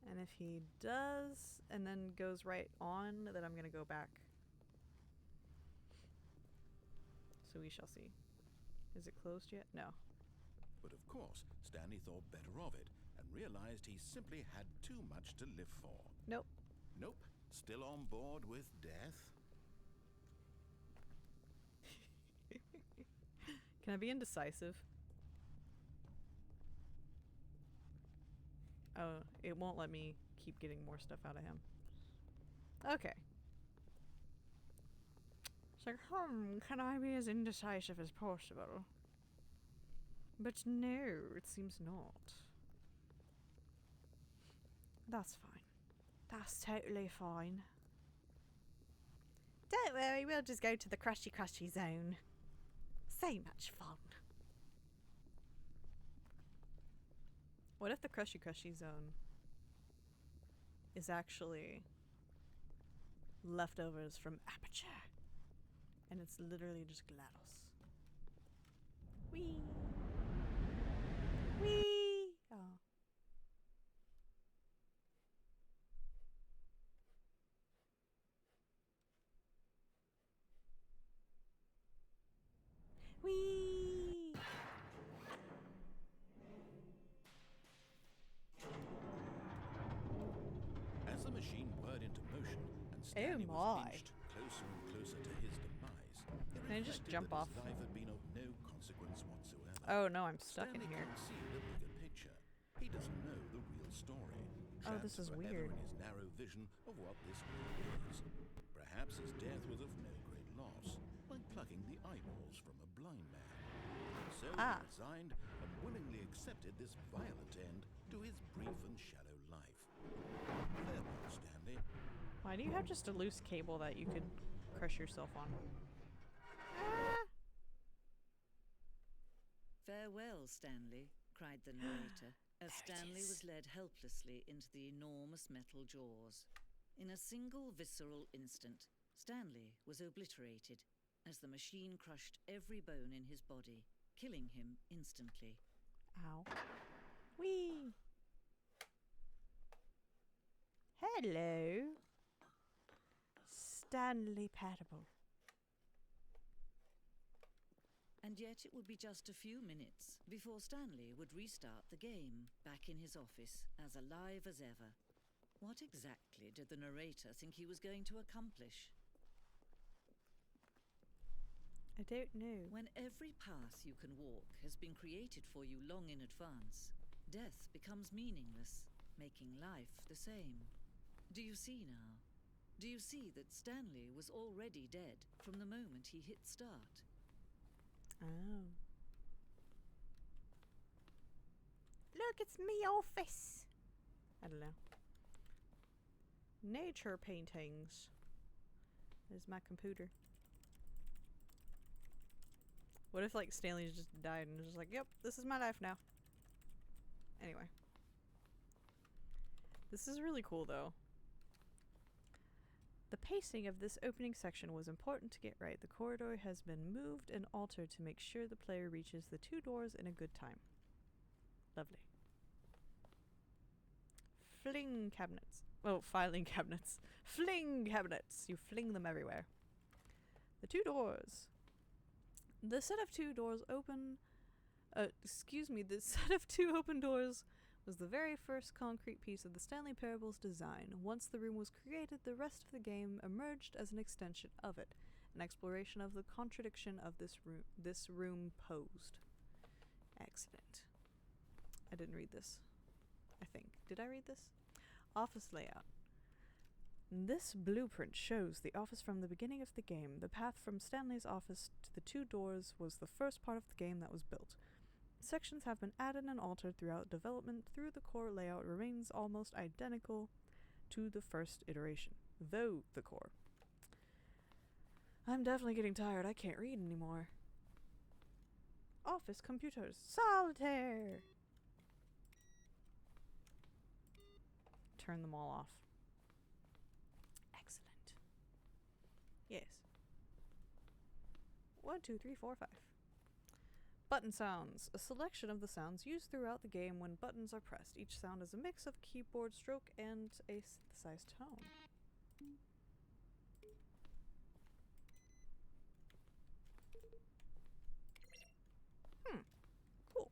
And if he does, and then goes right on, then I'm gonna go back. So we shall see. Is it closed yet? No. But of course, Stanley thought better of it and realized he simply had too much to live for. Nope. Nope. Still on board with death? Can I be indecisive? Oh, it won't let me keep getting more stuff out of him. Okay. It's like, can I be as indecisive as possible? But no, it seems not. That's fine. That's totally fine. Don't worry, we'll just go to the crushy zone. So much fun. What if the crushy zone is actually leftovers from Aperture? And it's literally just GLaDOS. Whee! Whee! Oh. Whee! As the machine whirred into motion and Stanley was my. inched closer and closer to his demise, it Can I just reflected jump that off? his life had been of no consequence whatsoever. Oh no, I'm stuck Stanley in here. can't see the bigger picture. He doesn't know the real story. Oh, this Trapped is forever weird. in his narrow vision of what this world is. Perhaps his death was of no great loss, like plucking the eyeballs from a blind man. So he resigned and willingly accepted this violent end to his brief and shallow life. Farewell, Stanley. Why do you have just a loose cable that you could crush yourself on? Ah! Farewell, Stanley, cried the narrator, as Stanley was led helplessly into the enormous metal jaws. In a single visceral instant, Stanley was obliterated as the machine crushed every bone in his body, killing him instantly. Ow. Whee! Hello. Stanley Parable. And yet it would be just a few minutes before Stanley would restart the game, back in his office, as alive as ever. What exactly did the narrator think he was going to accomplish? I don't know. When every path you can walk has been created for you long in advance, death becomes meaningless, making life the same. Do you see now? Do you see that Stanley was already dead from the moment he hit start? Oh. Look, it's me office. I don't know. Nature paintings. There's my computer. What if like Stanley just died and was just like, yep, this is my life now. Anyway. This is really cool though. The pacing of this opening section was important to get right. The corridor has been moved and altered to make sure the player reaches the two doors in a good time. Lovely. Fling cabinets. Oh, filing cabinets. Fling cabinets. You fling them everywhere. The two doors. The set of two doors open... the set of two open doors was the very first concrete piece of the Stanley Parable's design. Once the room was created, the rest of the game emerged as an extension of it, an exploration of the contradiction of this room posed. Excellent. I didn't read this. I think. Did I read this? Office layout. This blueprint shows the office from the beginning of the game. The path from Stanley's office to the two doors was the first part of the game that was built. Sections have been added and altered throughout development. Through the core layout remains almost identical to the first iteration, though the core. I'm definitely getting tired. I can't read anymore. Office computers. Solitaire! Turn them all off. Excellent. Yes. 1, 2, 3, 4, 5. Button sounds. A selection of the sounds used throughout the game when buttons are pressed. Each sound is a mix of keyboard stroke and a synthesized tone. Cool.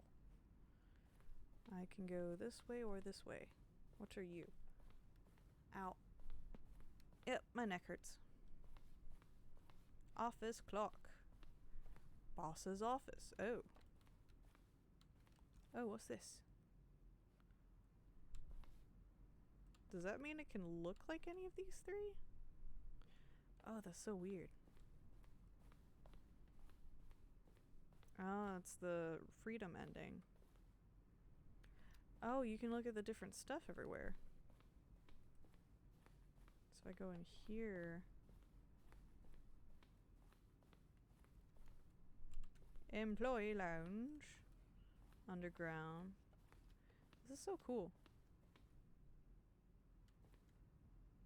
I can go this way or this way. What are you? Ow. Yep, my neck hurts. Office clock. Boss's office. Oh. Oh, what's this? Does that mean it can look like any of these three? Oh, that's so weird. Oh, it's the freedom ending. Oh, you can look at the different stuff everywhere. So if I go in here... Employee lounge. Underground. This is so cool.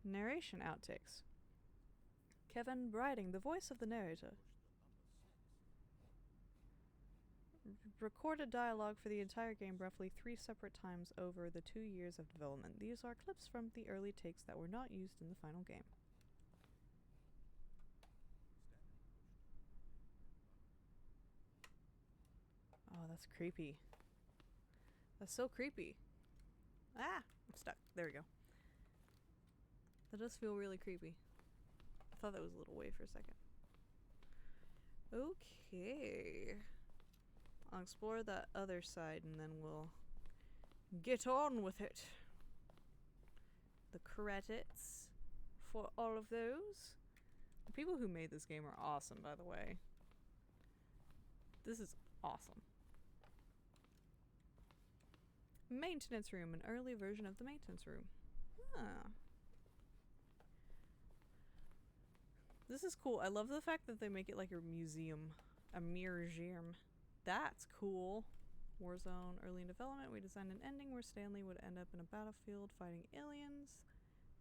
Narration outtakes. Kevin Briding, the voice of the narrator. Recorded dialogue for the entire game roughly 3 separate times over the 2 years of development. These are clips from the early takes that were not used in the final game. Oh, that's creepy. That's so creepy. Ah! I'm stuck. There we go. That does feel really creepy. I thought that was a little way for a second. Okay. I'll explore that other side and then we'll get on with it. The credits for all of those. The people who made this game are awesome, by the way. This is awesome. Maintenance room, an early version of the maintenance room. Ah. This is cool. I love the fact that they make it like a museum. A museum. That's cool. Warzone, early in development, we designed an ending where Stanley would end up in a battlefield fighting aliens.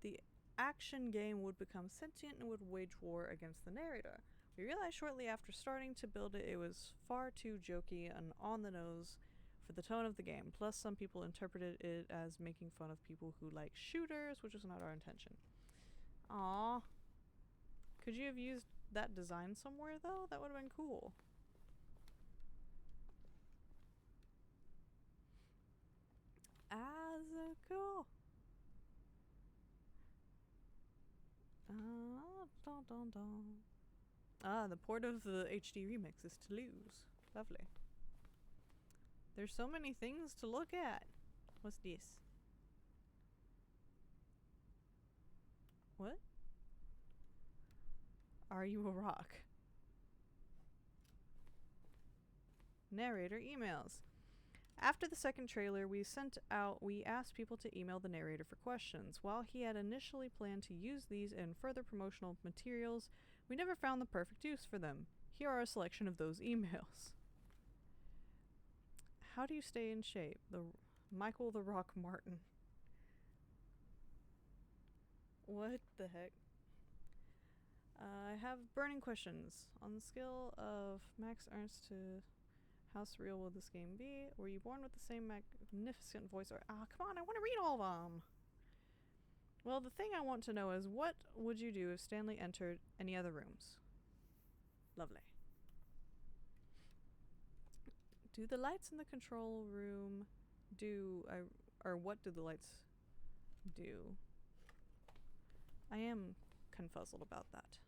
The action game would become sentient and would wage war against the narrator. We realized shortly after starting to build it, it was far too jokey and on the nose for the tone of the game. Plus, some people interpreted it as making fun of people who like shooters, which was not our intention. Aww. Could you have used that design somewhere, though? That would have been cool. Ah, so cool. Dun, dun, dun. Ah, the port of the HD remix is Toulouse. Lovely. There's so many things to look at. What's this? What? Are you a rock? Narrator emails. After the second trailer we asked people to email the narrator for questions. While he had initially planned to use these in further promotional materials, we never found the perfect use for them. Here are a selection of those emails. How do you stay in shape? Michael the Rock Martin. What the heck? I have burning questions. On the scale of Max Ernst to how surreal will this game be? Were you born with the same magnificent voice? Or come on, I want to read all of them. Well, the thing I want to know is, what would you do if Stanley entered any other rooms? Lovely. Do the lights in the control room or what do the lights do? I am confuzzled about that.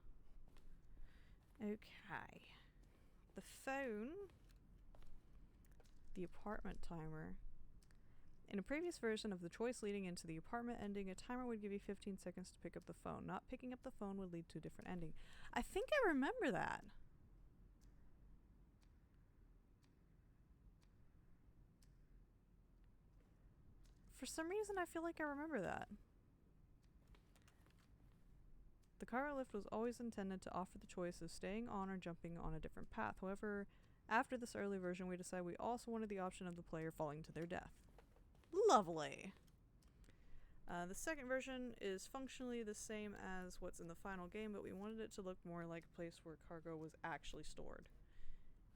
Okay. The phone. The apartment timer. In a previous version of the choice leading into the apartment ending, a timer would give you 15 seconds to pick up the phone. Not picking up the phone would lead to a different ending. I think I remember that. For some reason, I feel like I remember that. The cargo lift was always intended to offer the choice of staying on or jumping on a different path. However, after this early version, we decided we also wanted the option of the player falling to their death. Lovely! The second version is functionally the same as what's in the final game, but we wanted it to look more like a place where cargo was actually stored.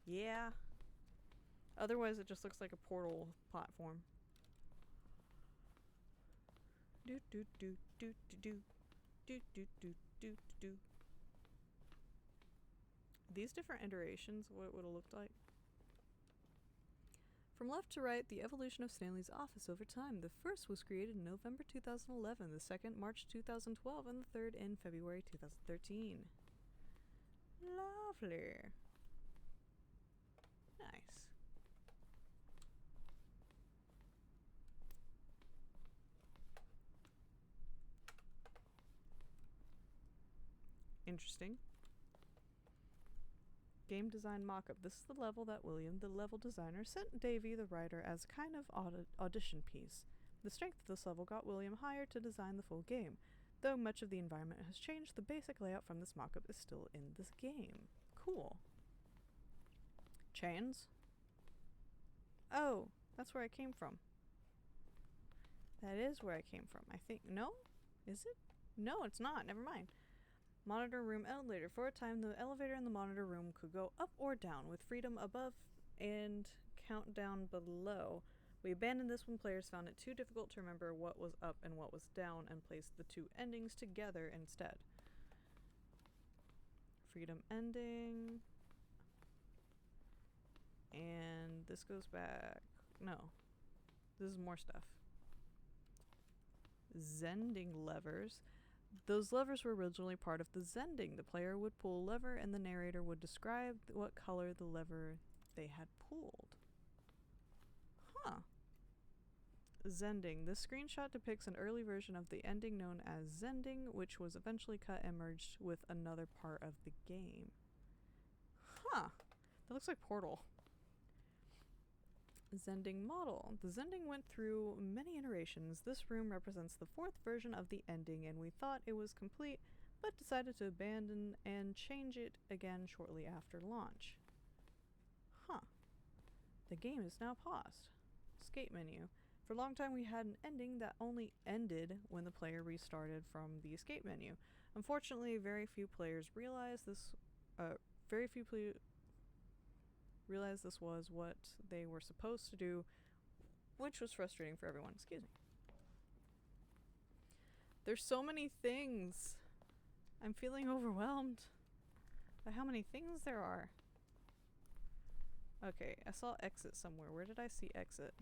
Yeah. Otherwise, it just looks like a portal platform. Do do do do do do do do do do. These different iterations, what it would have looked like. From left to right, the evolution of Stanley's office over time. The first was created in November 2011, the second March 2012, and the third in February 2013. Lovely. Nice. Interesting. Game design mock-up. This is the level that William, the level designer, sent Davey, the writer, as a kind of audition piece. The strength of this level got William hired to design the full game. Though much of the environment has changed, the basic layout from this mock-up is still in this game. Cool. Chains? Oh, that's where I came from. That is where I came from, I think. No? Is it? No, it's not. Never mind. Monitor room elevator. For a time, the elevator in the monitor room could go up or down, with freedom above and countdown below. We abandoned this when players found it too difficult to remember what was up and what was down, and placed the two endings together instead. Freedom ending. And this goes back. No. This is more stuff. Zending levers. Those levers were originally part of the zending. The player would pull a lever and the narrator would describe what color the lever they had pulled. Huh. Zending. This screenshot depicts an early version of the ending known as zending, which was eventually cut and merged with another part of the game. Huh. That looks like Portal. Zending model. The zending went through many iterations. This room represents the fourth version of the ending, and we thought it was complete, but decided to abandon and change it again shortly after launch. Huh. The game is now paused. Escape menu. For a long time we had an ending that only ended when the player restarted from the escape menu. Unfortunately, very few players realized this was what they were supposed to do, which was frustrating for everyone. Excuse me. There's so many things. I'm feeling overwhelmed by how many things there are. Okay, I saw exit somewhere. Where did I see exit?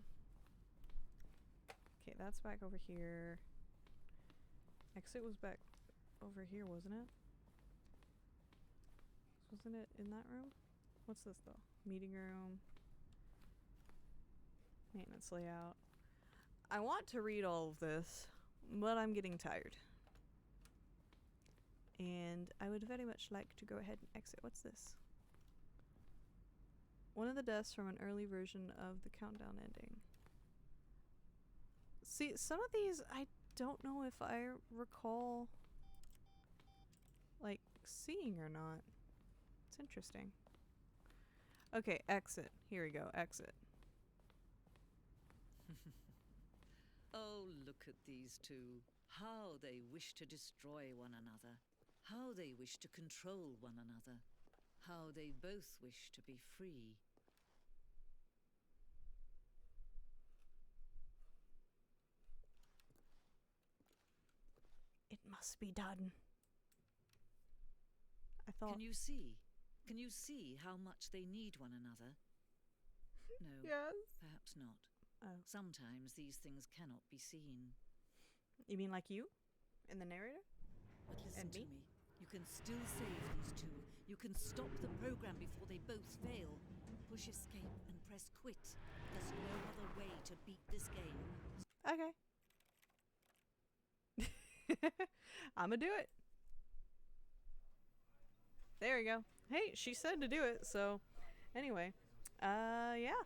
Okay, that's back over here. Exit was back over here, wasn't it? Wasn't it in that room? What's this though? Meeting room. Maintenance layout. I want to read all of this, but I'm getting tired. And I would very much like to go ahead and exit. What's this? One of the deaths from an early version of the countdown ending. See, some of these I don't know if I recall like seeing or not. It's interesting. Okay, exit. Here we go, exit. Oh, look at these two. How they wish to destroy one another. How they wish to control one another. How they both wish to be free. It must be done. I thought... Can you see? Can you see how much they need one another? No, Yes. perhaps not. Oh. Sometimes these things cannot be seen. You mean like you? And the narrator? But listen And to me? me. You can still save these two. You can stop the program before they both fail. Push escape and press quit. There's no other way to beat this game. Okay. I'ma do it. There we go. Hey, she said to do it, so anyway. Yeah.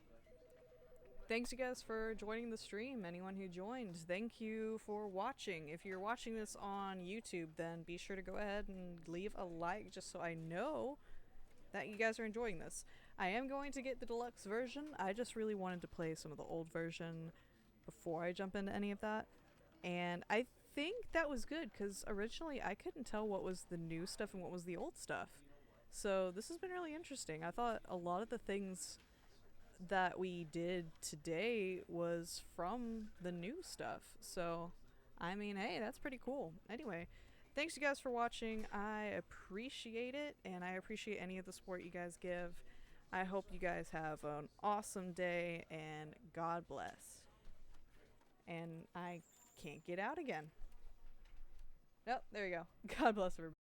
Thanks you guys for joining the stream. Anyone who joined, thank you for watching. If you're watching this on YouTube, then be sure to go ahead and leave a like just so I know that you guys are enjoying this. I am going to get the deluxe version. I just really wanted to play some of the old version before I jump into any of that. And I think that was good because originally I couldn't tell what was the new stuff and what was the old stuff. So this has been really interesting. I thought a lot of the things that we did today was from the new stuff. So, I mean, hey, that's pretty cool. Anyway, thanks you guys for watching. I appreciate it, and I appreciate any of the support you guys give. I hope you guys have an awesome day, and God bless. And I can't get out again. Nope, there you go. God bless everybody.